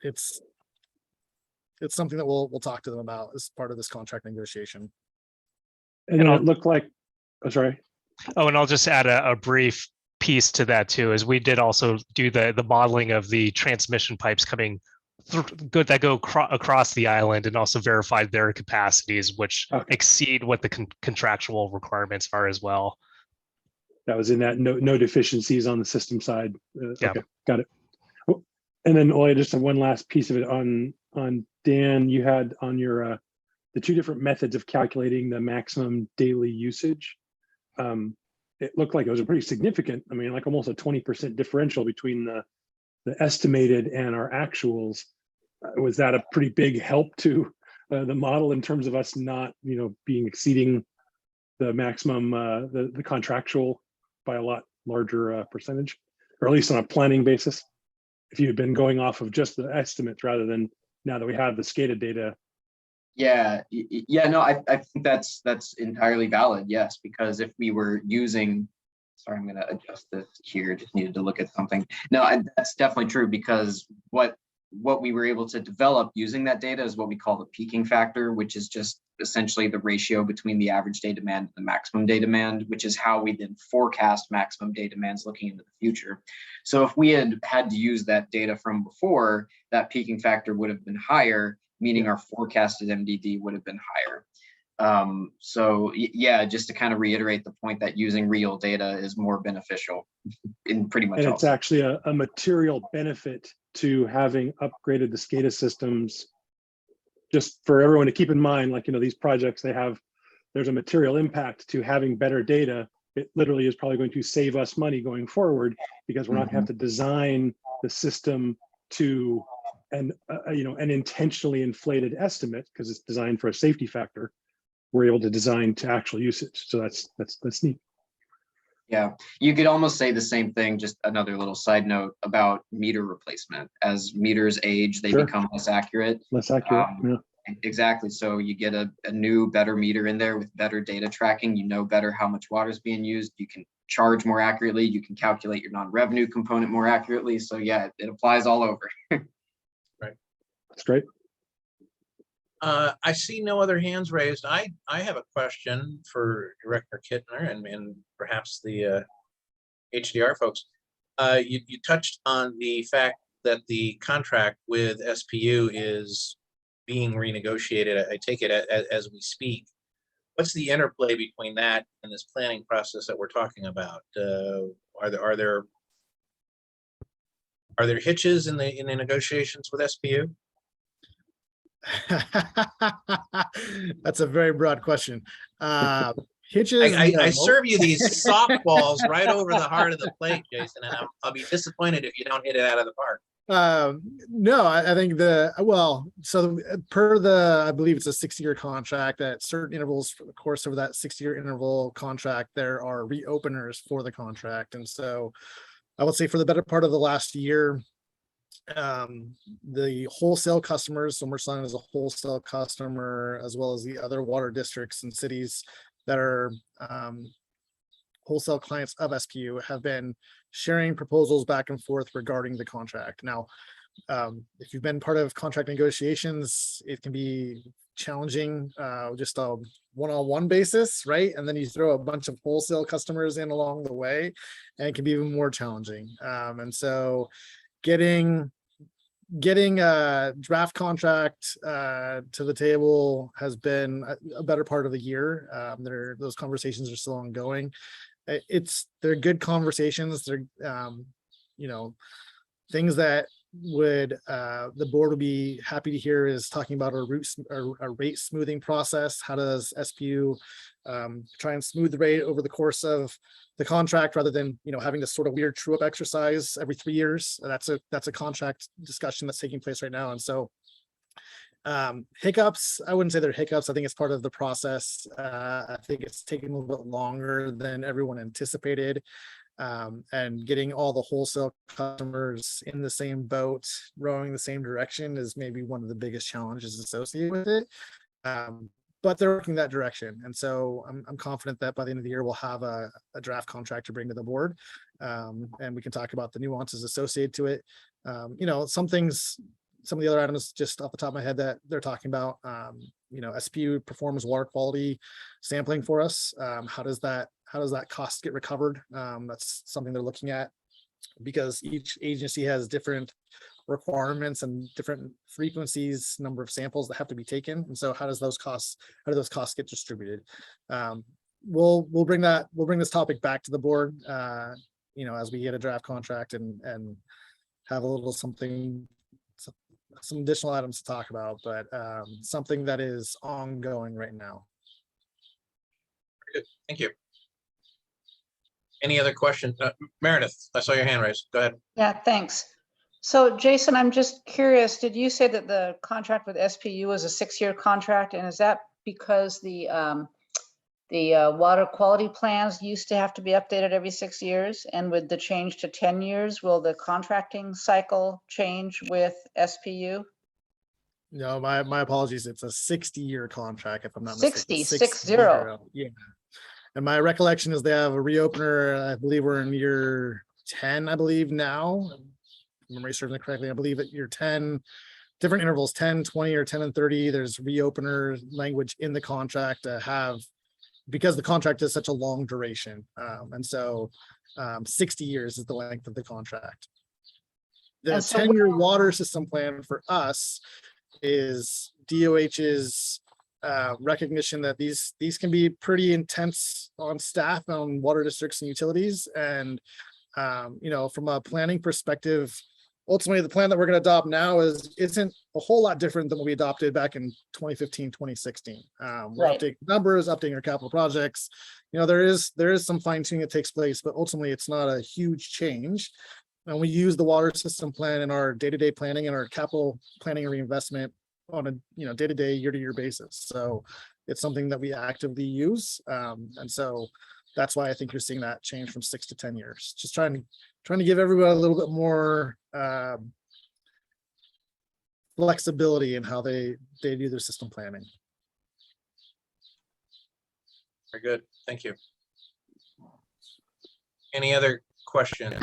It's something that we'll talk to them about as part of this contract negotiation.
And it looked like, oh, sorry.
Oh, and I'll just add a brief piece to that too, is we did also do the modeling of the transmission pipes coming that go across the island, and also verified their capacities, which exceed what the contractual requirements are as well.
That was in that no deficiencies on the system side.
Yeah.
Okay, got it. And then I just have one last piece of it on Dan. You had on your the two different methods of calculating the maximum daily usage. It looked like it was a pretty significant, like almost a 20% differential between the estimated and our actuals. Was that a pretty big help to the model in terms of us not, being exceeding the maximum, the contractual by a lot larger percentage, or at least on a planning basis, if you had been going off of just the estimates rather than now that we have the Scada data?
Yeah, no, I think that's entirely valid. Yes, because if we were using, sorry, I'm going to adjust this here. Just needed to look at something. No, that's definitely true, because what we were able to develop using that data is what we call the peaking factor, which is just essentially the ratio between the average day demand and the maximum day demand, which is how we then forecast maximum day demands looking into the future. So if we had to use that data from before, that peaking factor would have been higher, meaning our forecasted MDD would have been higher. So yeah, just to kind of reiterate the point that using real data is more beneficial in pretty much.
And it's actually a material benefit to having upgraded the Scada systems. Just for everyone to keep in mind, these projects, there's a material impact to having better data. It literally is probably going to save us money going forward, because we're not going to have to design the system to an intentionally inflated estimate, because it's designed for a safety factor. We're able to design to actual usage. So that's neat.
Yeah, you could almost say the same thing, just another little side note about meter replacement. As meters age, they become less accurate.
Less accurate, yeah.
Exactly. So you get a new, better meter in there with better data tracking. You know better how much water is being used. You can charge more accurately. You can calculate your non-revenue component more accurately. So yeah, it applies all over.
Right.
That's great.
I see no other hands raised. I have a question for Director Kittner and perhaps the HDR folks. You touched on the fact that the contract with SPU is being renegotiated. I take it as we speak. What's the interplay between that and this planning process that we're talking about? Are there hitches in the negotiations with SPU?
That's a very broad question. Hitches.
I
no.
serve you these softballs right over the heart of the plate, Jason, and I'll be disappointed if you don't hit it out of the park.
No, I think so I believe it's a 6-year contract. At certain intervals for the course of that 6-year interval contract, there are reopeners for the contract. And so I would say for the better part of the last year, the wholesale customers, so Mercer is a wholesale customer, as well as the other water districts and cities that are wholesale clients of SPU, have been sharing proposals back and forth regarding the contract. Now, if you've been part of contract negotiations, it can be challenging, just a one-on-one basis, right? And then you throw a bunch of wholesale customers in along the way, and it can be even more challenging. And so getting a draft contract to the table has been a better part of the year. Those conversations are still ongoing. They're good conversations. They're things that the board would be happy to hear is talking about a rate smoothing process. How does SPU try and smooth the rate over the course of the contract, rather than having this sort of weird true up exercise every 3 years? That's a contract discussion that's taking place right now. And so hiccups, I wouldn't say they're hiccups. I think it's part of the process. I think it's taking a little bit longer than everyone anticipated. And getting all the wholesale customers in the same boat, rowing the same direction, is maybe one of the biggest challenges associated with it. But they're working that direction. And so I'm confident that by the end of the year, we'll have a draft contract to bring to the board. And we can talk about the nuances associated to it. Some of the other items just off the top of my head that they're talking about, SPU performs water quality sampling for us. How does that cost get recovered? That's something they're looking at, because each agency has different requirements and different frequencies, number of samples that have to be taken. And so how do those costs get distributed? We'll bring this topic back to the board, as we get a draft contract and have a little some additional items to talk about, but something that is ongoing right now.
Very good. Thank you. Any other questions? Meredith, I saw your hand raised. Go ahead.
Yeah, thanks. So Jason, I'm just curious, did you say that the contract with SPU was a 6-year contract? And is that because the water quality plans used to have to be updated every 6 years? And with the change to 10 years, will the contracting cycle change with SPU?
No, my apologies. It's a 60-year contract, if I'm not mistaken.
60.
Yeah. And my recollection is they have a reopener. I believe we're in year 10, I believe now. If memory serves me correctly, I believe at year 10, different intervals, 10, 20, or 10 and 30. There's reopener language in the contract to have, because the contract is such a long duration. And so 60 years is the length of the contract. The 10-year water system plan for us is DOH's recognition that these can be pretty intense on staff, on water districts and utilities. And, from a planning perspective, ultimately the plan that we're going to adopt now isn't a whole lot different than what we adopted back in 2015, 2016. We're updating numbers, updating our capital projects. There is some fine tuning that takes place, but ultimately it's not a huge change. And we use the water system plan in our day-to-day planning and our capital planning and reinvestment on a day-to-day, year-to-year basis. So it's something that we actively use. And so that's why I think you're seeing that change from 6 to 10 years. Just trying to give everybody a little bit more flexibility in how they do their system planning.
Very good. Thank you. Any other questions?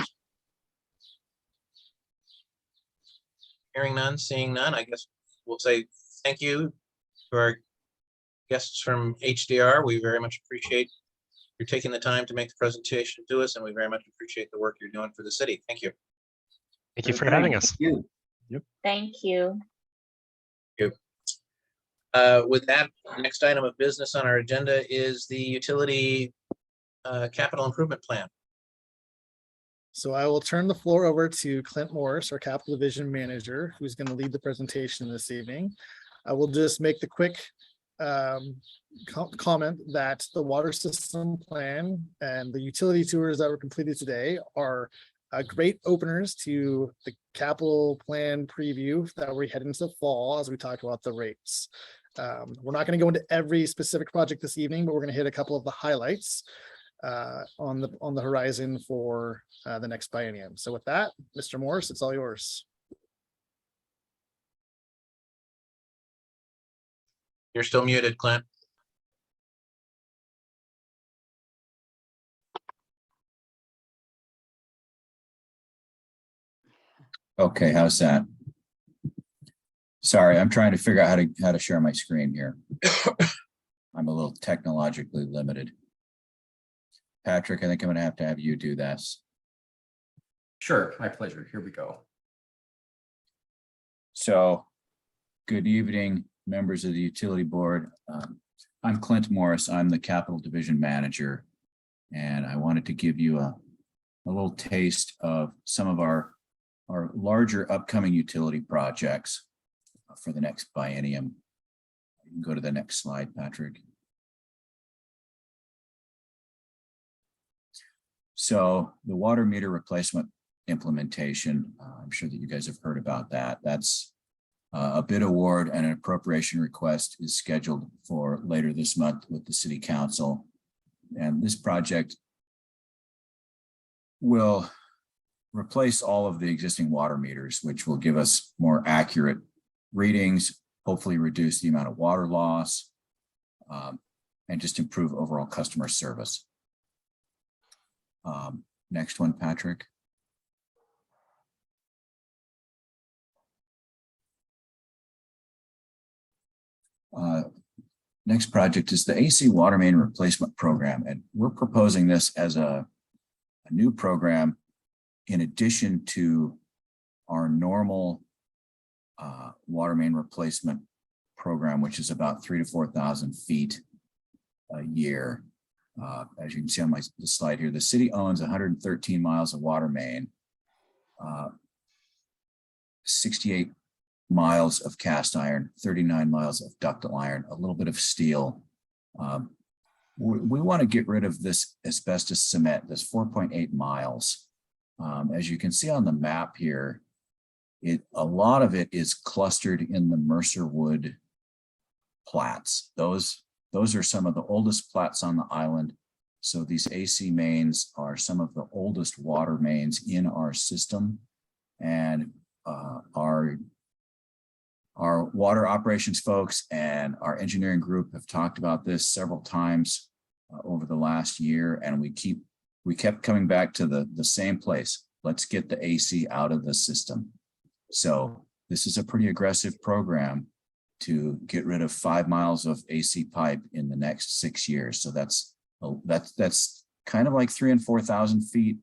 Hearing none, seeing none, I guess we'll say thank you to our guests from HDR. We very much appreciate you taking the time to make the presentation to us, and we very much appreciate the work you're doing for the city. Thank you.
Thank you for having us.
Thank you.
Thank you.
With that, next item of business on our agenda is the utility capital improvement plan.
So I will turn the floor over to Clint Morris, our capital division manager, who's going to lead the presentation this evening. I will just make the quick comment that the water system plan and the utility tours that were completed today are great openers to the capital plan preview that we head into the fall as we talk about the rates. We're not going to go into every specific project this evening, but we're going to hit a couple of the highlights on the horizon for the next biennium. So with that, Mr. Morris, it's all yours.
You're still muted, Clint.
Okay, how's that? Sorry, I'm trying to figure out how to share my screen here. I'm a little technologically limited. Patrick, I think I'm going to have you do this.
Sure, my pleasure. Here we go.
So, good evening, members of the utility board. I'm Clint Morris. I'm the capital division manager, and I wanted to give you a little taste of some of our larger upcoming utility projects for the next biennium. You can go to the next slide, Patrick. So the water meter replacement implementation, I'm sure that you guys have heard about that. That's a bid award and an appropriation request is scheduled for later this month with the city council. And this project will replace all of the existing water meters, which will give us more accurate readings, hopefully reduce the amount of water loss, and just improve overall customer service. Next one, Patrick. Next project is the AC water main replacement program, and we're proposing this as a new program in addition to our normal water main replacement program, which is about 3,000 to 4,000 feet a year. As you can see on the slide here, the city owns 113 miles of water main, 68 miles of cast iron, 39 miles of ductile iron, a little bit of steel. We want to get rid of this asbestos cement, this 4.8 miles. As you can see on the map here, a lot of it is clustered in the Mercer wood plats. Those are some of the oldest plats on the island. So these AC mains are some of the oldest water mains in our system. And our water operations folks and our engineering group have talked about this several times over the last year. And we kept coming back to the same place. Let's get the AC out of the system. So this is a pretty aggressive program to get rid of 5 miles of AC pipe in the next 6 years. So that's kind of like 3,000 and 4,000 feet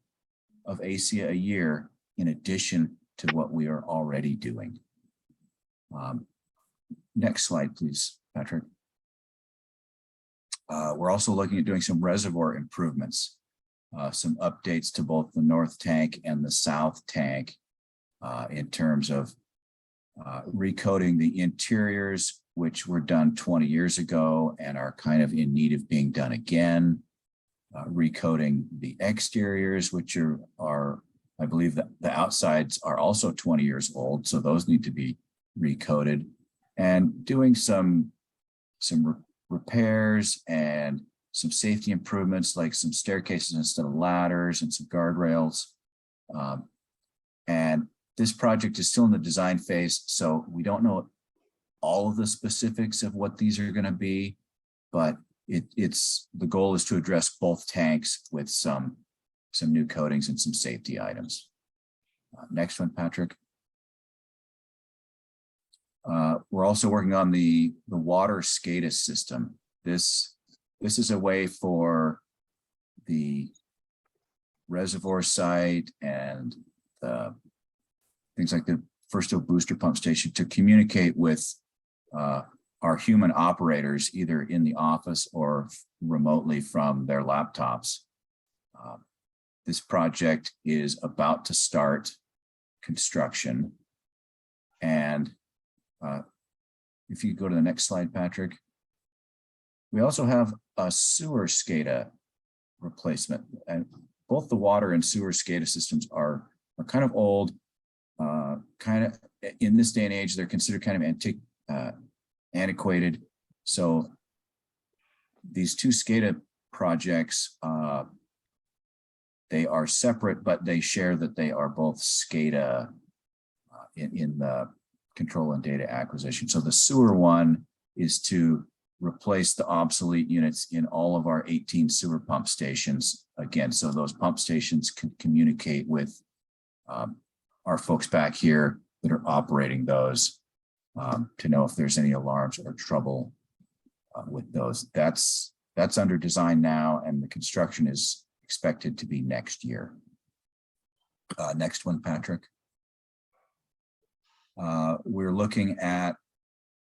of AC a year in addition to what we are already doing. Next slide, please, Patrick. We're also looking at doing some reservoir improvements, some updates to both the north tank and the south tank in terms of recoating the interiors, which were done 20 years ago and are kind of in need of being done again. Recoating the exteriors, which are I believe that the outsides are also 20 years old, so those need to be recoated, and doing some repairs and some safety improvements, like some staircases instead of ladders and some guardrails. And this project is still in the design phase, so we don't know all of the specifics of what these are going to be, but the goal is to address both tanks with some new coatings and some safety items. Next one, Patrick. We're also working on the water Scada system. This is a way for the reservoir site and things like the First Hill booster pump station to communicate with our our human operators, either in the office or remotely from their laptops. This project is about to start construction. And if you go to the next slide, Patrick, we also have a sewer SCADA replacement. And both the water and sewer SCADA systems are kind of old, kind of in this day and age, they're considered kind of antiquated. So these two SCADA projects, they are separate, but they share that they are both SCADA in the control and data acquisition. So the sewer one is to replace the obsolete units in all of our 18 sewer pump stations. Again, so those pump stations can communicate with our folks back here that are operating those to know if there's any alarms or trouble with those. That's under design now, and the construction is expected to be next year. Next one, Patrick. We're looking at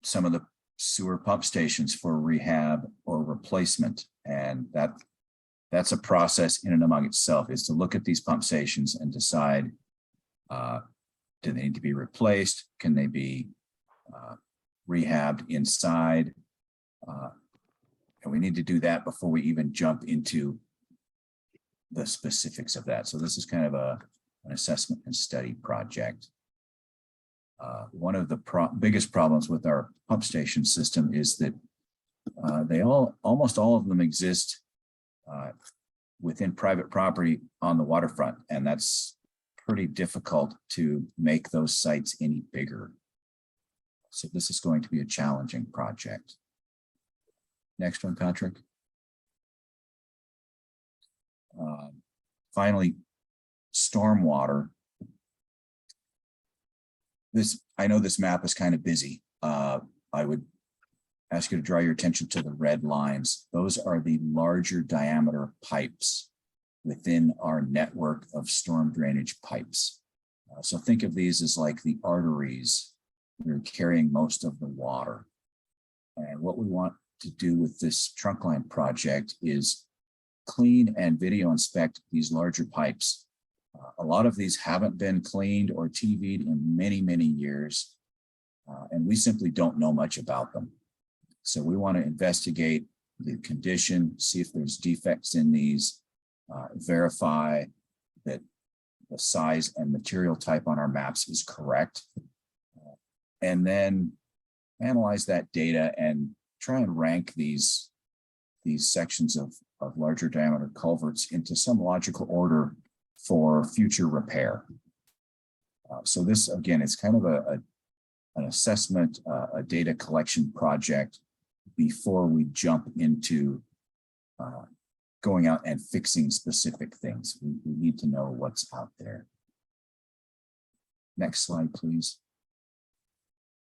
some of the sewer pump stations for rehab or replacement, and that's a process in and among itself, is to look at these pump stations and decide, do they need to be replaced? Can they be rehabbed inside? And we need to do that before we even jump into the specifics of that. So this is kind of an assessment and study project. One of the biggest problems with our pump station system is that almost all of them exist within private property on the waterfront, and that's pretty difficult to make those sites any bigger. So this is going to be a challenging project. Next one, Patrick. Finally, stormwater. I know this map is kind of busy. I would ask you to draw your attention to the red lines. Those are the larger diameter pipes within our network of storm drainage pipes. So think of these as like the arteries that are carrying most of the water. And what we want to do with this trunk line project is clean and video inspect these larger pipes. A lot of these haven't been cleaned or TV'd in many, many years, and we simply don't know much about them. So we want to investigate the condition, see if there's defects in these, verify that the size and material type on our maps is correct, and then analyze that data and try and rank these sections of larger diameter culverts into some logical order for future repair. So this, again, it's kind of an assessment, a data collection project before we jump into going out and fixing specific things. We need to know what's out there. Next slide, please.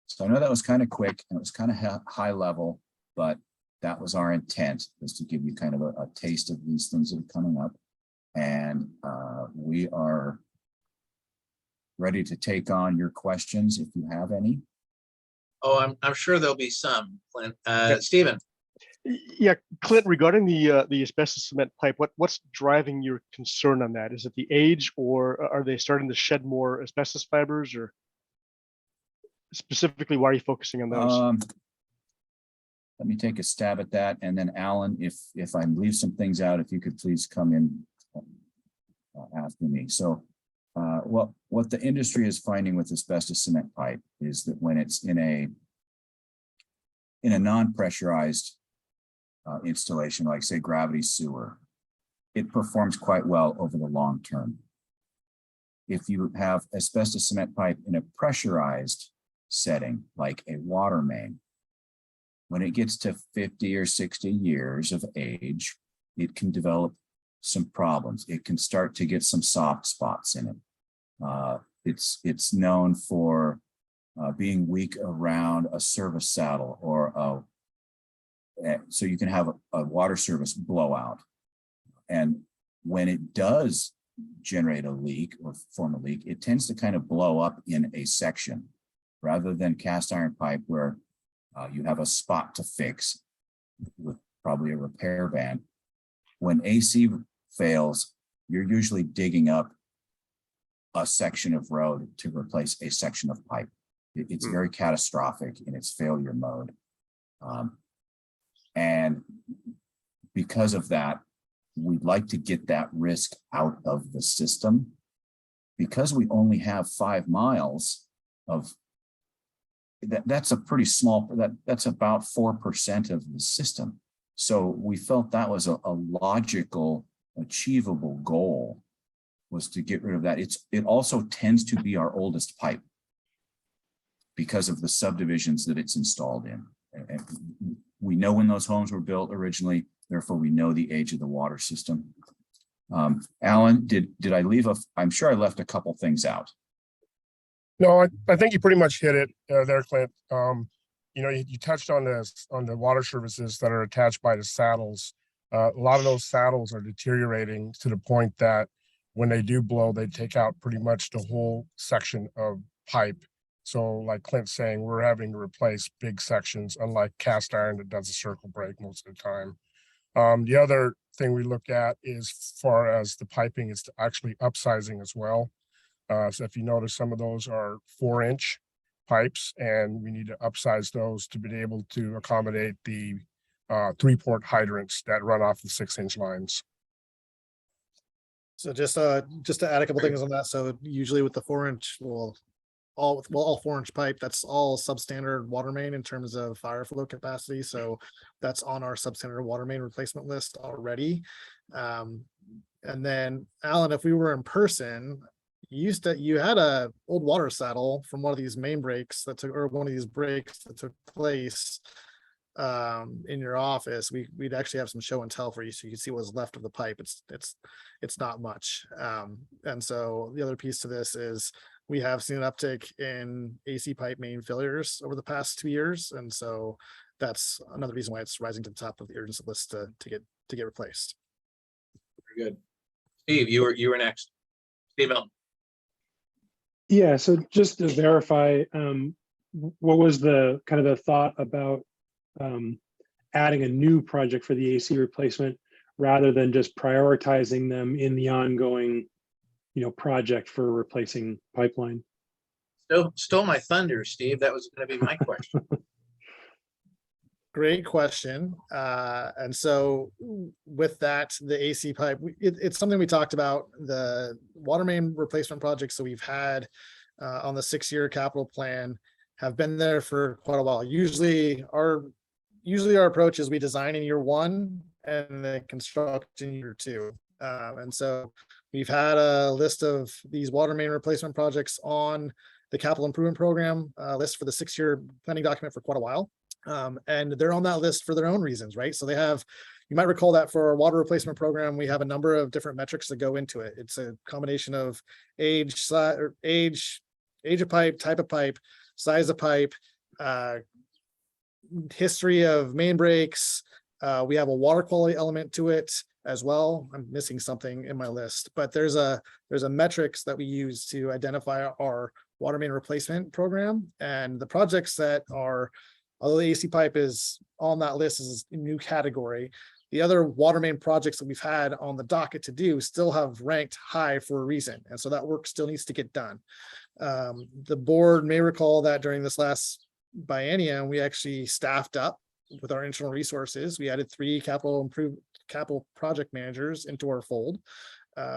So I know that was kind of quick and it was kind of high level, but that was our intent, was to give you kind of a taste of these things that are coming up. And we are ready to take on your questions if you have any.
Oh, I'm sure there'll be some, Clint. Stephen.
Yeah, Clint, regarding the asbestos cement pipe, what's driving your concern on that? Is it the age, or are they starting to shed more asbestos fibers, or specifically, why are you focusing on those?
Let me take a stab at that, and then Alan, if I leave some things out, if you could please come in after me. So what the industry is finding with asbestos cement pipe is that when it's in a non-pressurized installation, like say gravity sewer, it performs quite well over the long term. If you have asbestos cement pipe in a pressurized setting, like a water main, when it gets to 50 or 60 years of age, it can develop some problems. It can start to get some soft spots in it. It's known for being weak around a service saddle, or so you can have a water service blowout. And when it does generate a leak or form a leak, it tends to kind of blow up in a section rather than cast iron pipe, where You have a spot to fix with probably a repair van. When AC fails, you're usually digging up a section of road to replace a section of pipe. It's very catastrophic in its failure mode. And because of that, we'd like to get that risk out of the system. Because we only have 5 miles of that's a pretty small, that's about 4% of the system. So we felt that was a logical, achievable goal, was to get rid of that. It also tends to be our oldest pipe because of the subdivisions that it's installed in. And we know when those homes were built originally, therefore we know the age of the water system. Alan, did I leave I'm sure I left a couple things out.
No, I think you pretty much hit it there, Clint. You touched on this, on the water services that are attached by the saddles. A lot of those saddles are deteriorating to the point that when they do blow, they take out pretty much the whole section of pipe. So like Clint's saying, we're having to replace big sections, unlike cast iron that does a circle break most of the time. The other thing we look at is, far as the piping, is actually upsizing as well. So if you notice, some of those are 4-inch pipes, and we need to upsize those to be able to accommodate the 3-port hydrants that run off the 6-inch lines.
So just to add a couple things on that. So usually with the 4-inch, all 4-inch pipe, that's all substandard water main in terms of fire flow capacity. So that's on our substandard water main replacement list already. And then Alan, if we were in person, you had a old water saddle from one of these main breaks that took, or one of these breaks that took place in your office. We'd actually have some show and tell for you, so you can see what was left of the pipe. It's not much. And so the other piece to this is we have seen an uptick in AC pipe main failures over the past 2 years, and so that's another reason why it's rising to the top of the urgency list to get replaced.
Very good. Steve, you were next. Steve Milton.
Yeah, so just to verify, what was the kind of the thought about adding a new project for the AC replacement rather than just prioritizing them in the ongoing, project for replacing pipeline?
Stole my thunder, Steve. That was going to be my question.
Great question. And so with that, the AC pipe, it's something we talked about, the water main replacement projects that we've had on the 6-year capital plan have been there for quite a while. Usually our approach is we design in year 1 and then construct in year 2. And so we've had a list of these water main replacement projects on the capital improvement program list for the 6-year planning document for quite a while. And they're on that list for their own reasons, right? So you might recall that for our water replacement program, we have a number of different metrics that go into it. It's a combination of age of pipe, type of pipe, size of pipe, history of main breaks. We have a water quality element to it as well. I'm missing something in my list, but there's a metrics that we use to identify our water main replacement program, and the projects that are, although the AC pipe is on that list as a new category, the other water main projects that we've had on the docket to do still have ranked high for a reason. And so that work still needs to get done. The board may recall that during this last biennium, we actually staffed up with our internal resources. We added 3 capital project managers into our fold.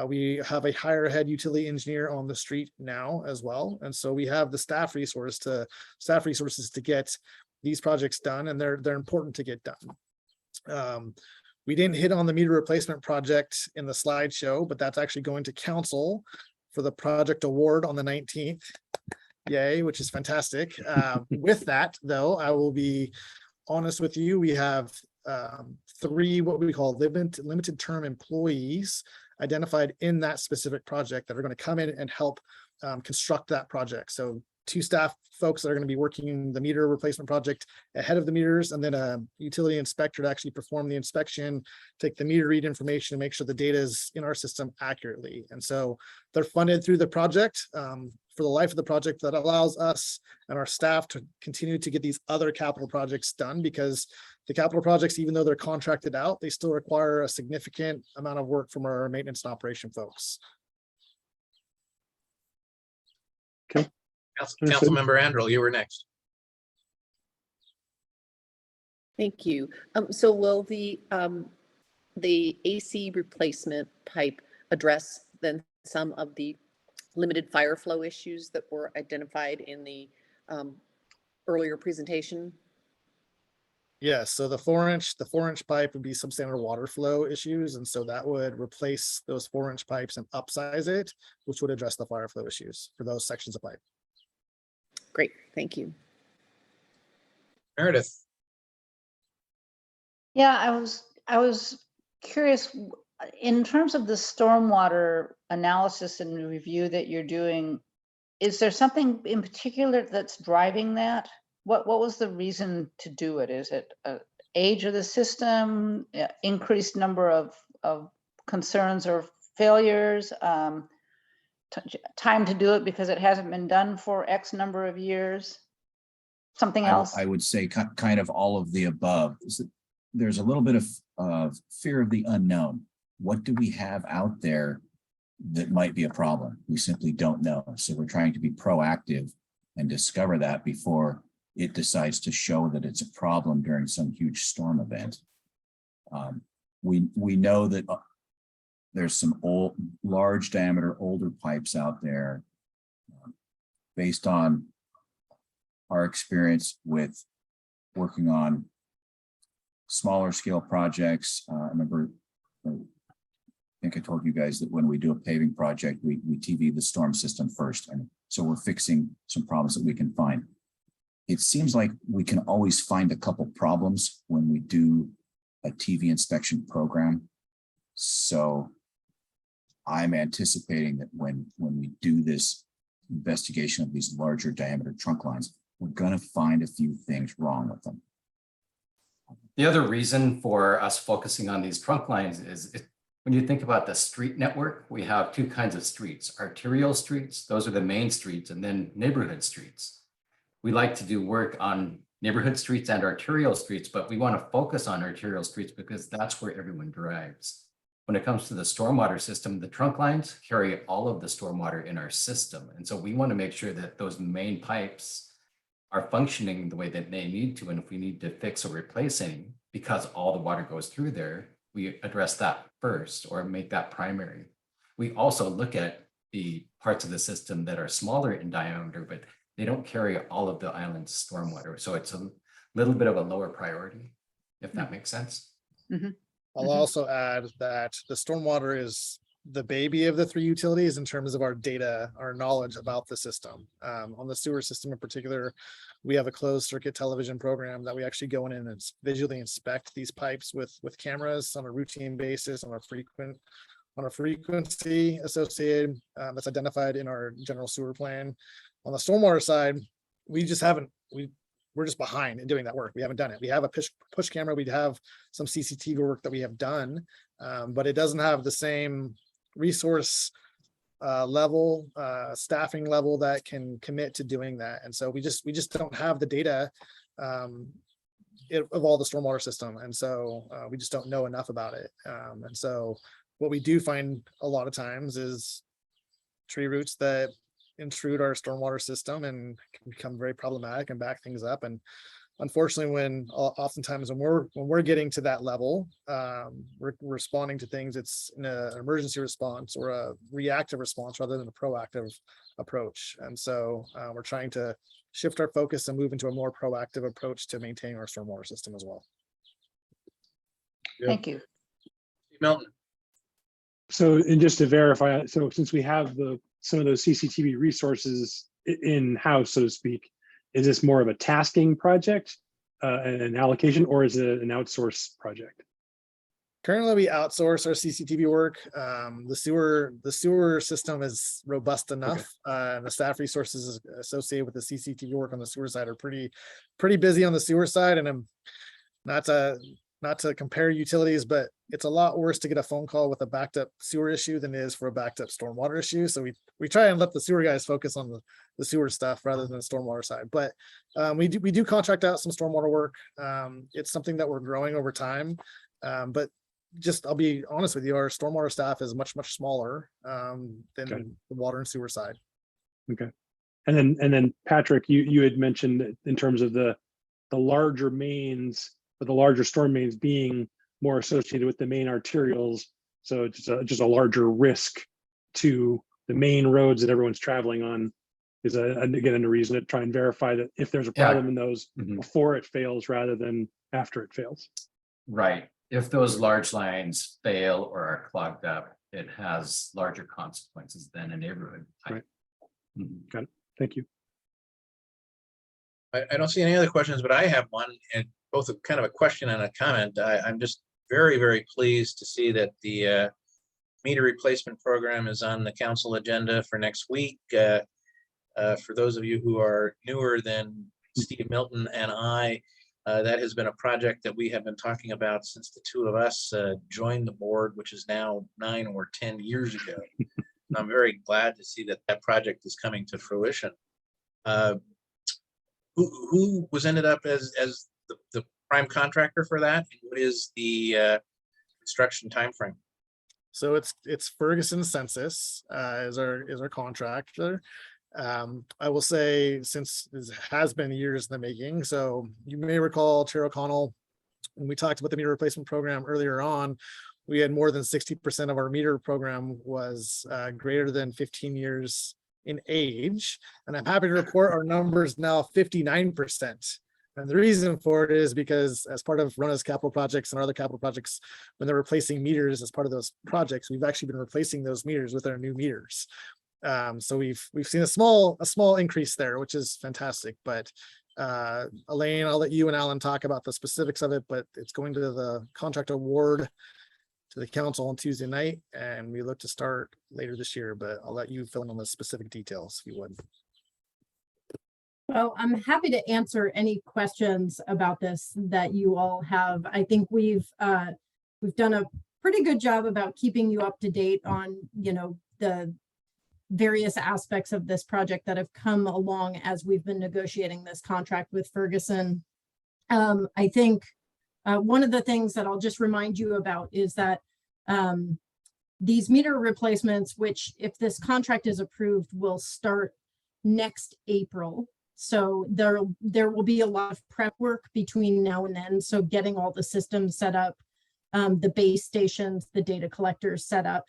We have a higher head utility engineer on the street now as well. And so we have the staff resources to get these projects done, and they're important to get done. We didn't hit on the meter replacement project in the slideshow, but that's actually going to council for the project award on the 19th. Yay, which is fantastic. With that, though, I will be honest with you. We have 3 what we call limited term employees identified in that specific project that are going to come in and help construct that project. So 2 staff folks that are going to be working the meter replacement project ahead of the meters, and then a utility inspector to actually perform the inspection, take the meter read information, and make sure the data is in our system accurately. And so they're funded through the project for the life of the project that allows us and our staff to continue to get these other capital projects done, because the capital projects, even though they're contracted out, they still require a significant amount of work from our maintenance and operation folks.
Councilmember Andrew, you were next.
Thank you. So will the AC replacement pipe address then some of the limited fire flow issues that were identified in the earlier presentation?
Yes, so the 4-inch pipe would be substandard water flow issues, and so that would replace those 4-inch pipes and upsize it, which would address the fire flow issues for those sections of pipe.
Great, thank you.
Meredith.
Yeah, I was curious, in terms of the stormwater analysis and review that you're doing, is there something in particular that's driving that? What was the reason to do it? Is it age of the system, increased number of concerns or failures, time to do it because it hasn't been done for X number of years? Something else?
I would say kind of all of the above. There's a little bit of fear of the unknown. What do we have out there that might be a problem? We simply don't know. So we're trying to be proactive and discover that before it decides to show that it's a problem during some huge storm event. We know that there's some large diameter, older pipes out there. Based on our experience with working on smaller scale projects, I remember, I think I told you guys that when we do a paving project, we TV the storm system first. And so we're fixing some problems that we can find. It seems like we can always find a couple problems when we do a TV inspection program. So I'm anticipating that when we do this investigation of these larger diameter trunk lines, we're going to find a few things wrong with them.
The other reason for us focusing on these trunk lines is when you think about the street network, we have two kinds of streets: arterial streets, those are the main streets, and then neighborhood streets. We like to do work on neighborhood streets and arterial streets, but we want to focus on arterial streets because that's where everyone drives. When it comes to the stormwater system, the trunk lines carry all of the stormwater in our system. And so we want to make sure that those main pipes are functioning the way that they need to. And if we need to fix or replace any, because all the water goes through there, we address that first or make that primary. We also look at the parts of the system that are smaller in diameter, but they don't carry all of the island's stormwater. So it's a little bit of a lower priority, if that makes sense.
Mm-hmm.
I'll also add that the stormwater is the baby of the three utilities in terms of our data, our knowledge about the system. On the sewer system in particular, we have a closed circuit television program that we actually go in and visually inspect these pipes with cameras on a routine basis, on a frequency associated that's identified in our general sewer plan. On the stormwater side, we're just behind in doing that work. We haven't done it. We have a push camera. We have some CCTV work that we have done, but it doesn't have the same resource level, staffing level that can commit to doing that. And so we just don't have the data of all the stormwater system. And so we just don't know enough about it. And so what we do find a lot of times is tree roots that intrude our stormwater system and can become very problematic and back things up. And unfortunately, oftentimes when we're getting to that level, we're responding to things, it's in an emergency response or a reactive response rather than a proactive approach. And so we're trying to shift our focus and move into a more proactive approach to maintaining our stormwater system as well.
Thank you.
Milton.
So, and just to verify, so since we have some of those CCTV resources in-house, so to speak, is this more of a tasking project, an allocation, or is it an outsource project?
Currently, we outsource our CCTV work. The sewer system is robust enough, and the staff resources associated with the CCTV work on the sewer side are pretty busy on the sewer side. And not to not to compare utilities, but it's a lot worse to get a phone call with a backed up sewer issue than it is for a backed up stormwater issue. So we try and let the sewer guys focus on the sewer stuff rather than the stormwater side. But we do contract out some stormwater work. It's something that we're growing over time. But just, I'll be honest with you, our stormwater staff is much smaller than
Okay.
the water and sewer side.
Okay. And then Patrick, you had mentioned that in terms of the larger mains, but the larger storm mains being more associated with the main arterials. So it's just a larger risk to the main roads that everyone's traveling on is again a reason to try and verify that if there's a problem in those before it fails rather than after it fails.
Right. If those large lines fail or are clogged up, it has larger consequences than a neighborhood.
Right. Got it. Thank you.
I don't see any other questions, but I have one, and both kind of a question and a comment. I'm just very pleased to see that the meter replacement program is on the council agenda for next week. For those of you who are newer than Steve Milton and I, that has been a project that we have been talking about since the two of us joined the board, which is now 9 or 10 years ago. And I'm very glad to see that that project is coming to fruition. Who was ended up as the prime contractor for that? And what is the construction timeframe?
So it's Ferguson Census is our contractor. I will say, since this has been years in the making, so you may recall Chair O'Connell, when we talked about the meter replacement program earlier on, we had more than 60% of our meter program was greater than 15 years in age. And I'm happy to report our numbers now 59%. And the reason for it is because as part of Rona's capital projects and other capital projects, when they're replacing meters as part of those projects, we've actually been replacing those meters with our new meters. So we've seen a small increase there, which is fantastic. But Elaine, I'll let you and Alan talk about the specifics of it, but it's going to the contract award to the council on Tuesday night, and we look to start later this year, but I'll let you fill in on the specific details if you would.
Well, I'm happy to answer any questions about this that you all have. I think we've done a pretty good job about keeping you up to date on, the various aspects of this project that have come along as we've been negotiating this contract with Ferguson. I think one of the things that I'll just remind you about is that these meter replacements, which if this contract is approved, will start next April. So there will be a lot of prep work between now and then. So getting all the systems set up, the base stations, the data collectors set up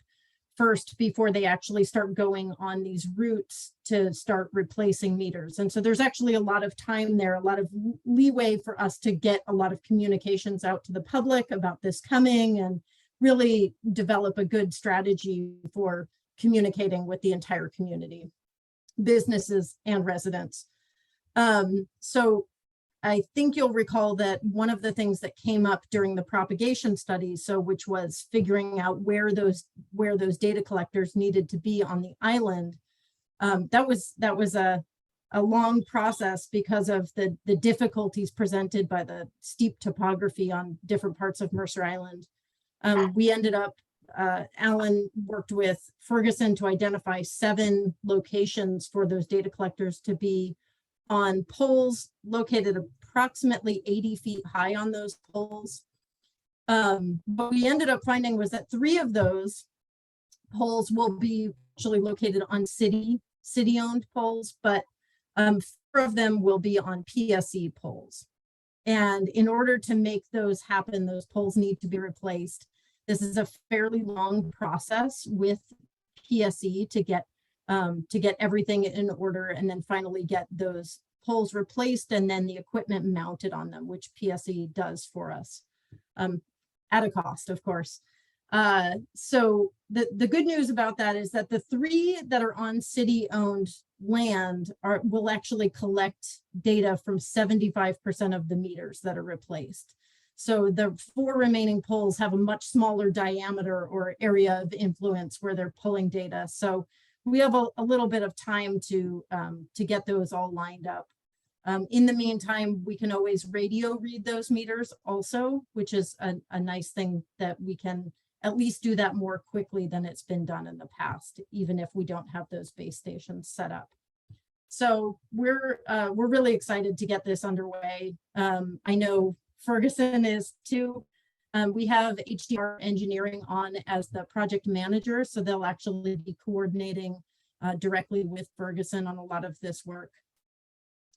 first before they actually start going on these routes to start replacing meters. And so there's actually a lot of time there, a lot of leeway for us to get a lot of communications out to the public about this coming and really develop a good strategy for communicating with the entire community, businesses and residents. So I think you'll recall that one of the things that came up during the propagation study, which was figuring out where those data collectors needed to be on the island, that was a long process because of the difficulties presented by the steep topography on different parts of Mercer Island. We ended up, Alan worked with Ferguson to identify 7 locations for those data collectors to be on poles located approximately 80 feet high on those poles. What we ended up finding was that 3 of those poles will be actually located on city-owned poles, but 4 of them will be on PSE poles. And in order to make those happen, those poles need to be replaced. This is a fairly long process with PSE to get everything in order and then finally get those poles replaced and then the equipment mounted on them, which PSE does for us at a cost, of course. So the good news about that is that the 3 that are on city-owned land will actually collect data from 75% of the meters that are replaced. So the 4 remaining poles have a much smaller diameter or area of influence where they're pulling data. So we have a little bit of time to get those all lined up. In the meantime, we can always radio read those meters also, which is a nice thing that we can at least do that more quickly than it's been done in the past, even if we don't have those base stations set up. So we're really excited to get this underway. I know Ferguson is too. We have HDR Engineering on as the project manager, so they'll actually be coordinating directly with Ferguson on a lot of this work.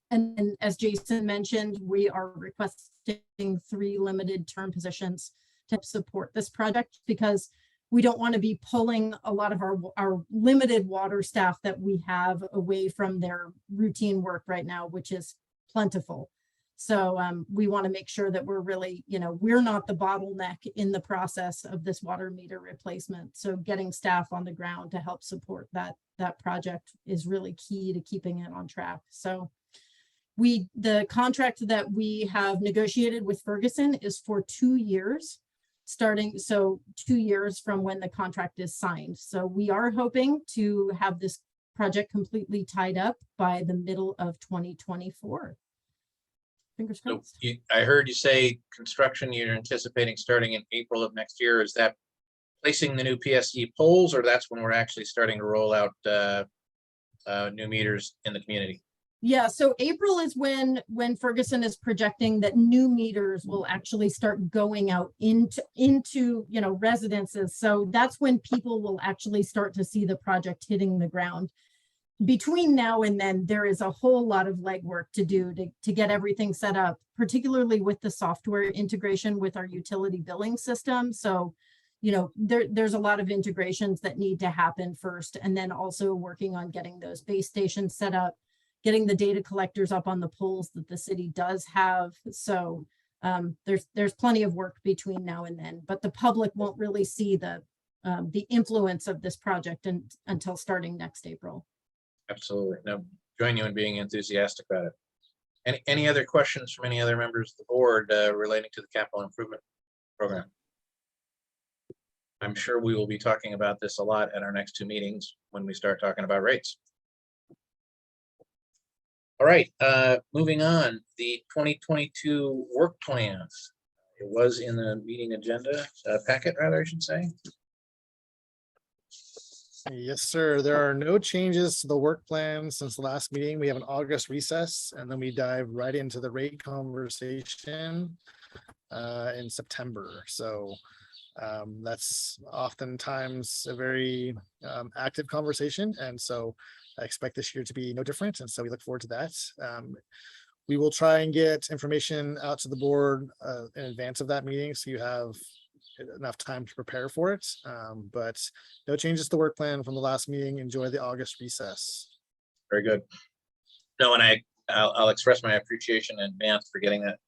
And then, as Jason mentioned, we are requesting 3 limited term positions to support this project because we don't want to be pulling a lot of our limited water staff that we have away from their routine work right now, which is plentiful. So we want to make sure that we're really, we're not the bottleneck in the process of this water meter replacement. So getting staff on the ground to help support that project is really key to keeping it on track. So the contract that we have negotiated with Ferguson is for 2 years, starting, so 2 years from when the contract is signed. So we are hoping to have this project completely tied up by the middle of 2024. Fingers crossed.
So I heard you say construction you're anticipating starting in April of next year. Is that placing the new PSD poles, or that's when we're actually starting to roll out new meters in the community?
Yeah, so April is when Ferguson is projecting that new meters will actually start going out into residences. So that's when people will actually start to see the project hitting the ground. Between now and then, there is a whole lot of legwork to do to get everything set up, particularly with the software integration with our utility billing system. So, there's a lot of integrations that need to happen first, and then also working on getting those base stations set up, getting the data collectors up on the poles that the city does have. So there's plenty of work between now and then, but the public won't really see the influence of this project until starting next April.
Absolutely. No, join you in being enthusiastic about it. Any other questions from any other members of the board relating to the capital improvement program? I'm sure we will be talking about this a lot at our next 2 meetings when we start talking about rates. All right, moving on, the 2022 work plan. It was in the meeting agenda packet, rather, I should say.
Yes, sir. There are no changes to the work plan since the last meeting. We have an August recess, and then we dive right into the rate conversation in September. So that's oftentimes a very active conversation. And so I expect this year to be no different. And so we look forward to that. We will try and get information out to the board in advance of that meeting, so you have enough time to prepare for it. But no changes to the work plan from the last meeting. Enjoy the August recess.
Very good. No, and I'll express my appreciation in advance for getting that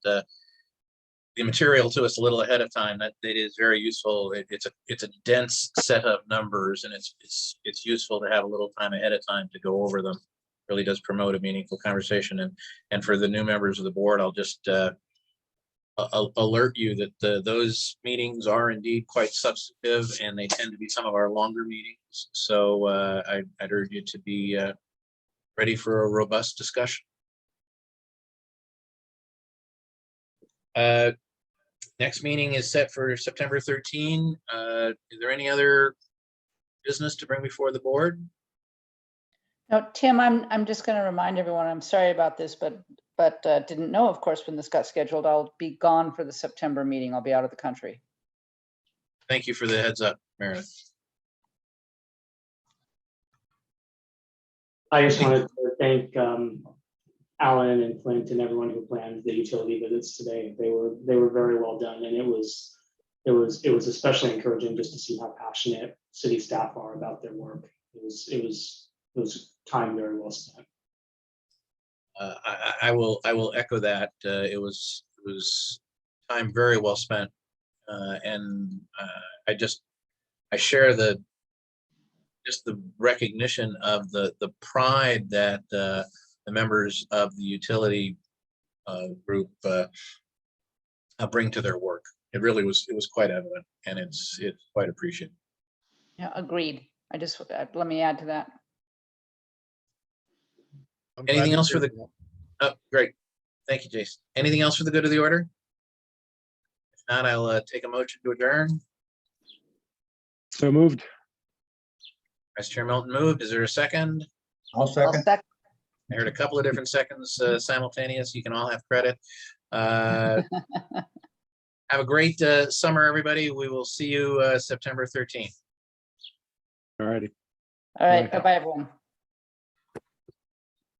the material to us a little ahead of time. That it is very useful. It's a dense set of numbers, and it's useful to have a little time ahead of time to go over them. Really does promote a meaningful conversation. And for the new members of the board, I'll just alert you that those meetings are indeed quite substantive, and they tend to be some of our longer meetings. So I'd urge you to be ready for a robust discussion. Next meeting is set for September 13. Is there any other business to bring before the board?
No, Tim, I'm just going to remind everyone, I'm sorry about this, but didn't know, of course, when this got scheduled. I'll be gone for the September meeting. I'll be out of the country.
Thank you for the heads up, Meredith.
I just wanted to thank Alan and Clint and everyone who planned the utility visits today. They were very well done, and it was especially encouraging just to see how passionate city staff are about their work. It was time very well spent.
I will echo that. It was time very well spent, and I share the recognition of the pride that the members of the utility group bring to their work. It was quite evident, and it's quite appreciated.
Yeah, agreed. Let me add to that.
Anything else for the? Oh, great. Thank you, Jason. Anything else for the good of the order? If not, I'll take a motion to adjourn.
So moved.
Vice Chair Milton moved. Is there a second?
I'll second.
I heard a couple of different seconds simultaneous. You can all have credit. Have a great summer, everybody. We will see you September 13th.
All righty.
All right,
Bye.
bye-bye, everyone.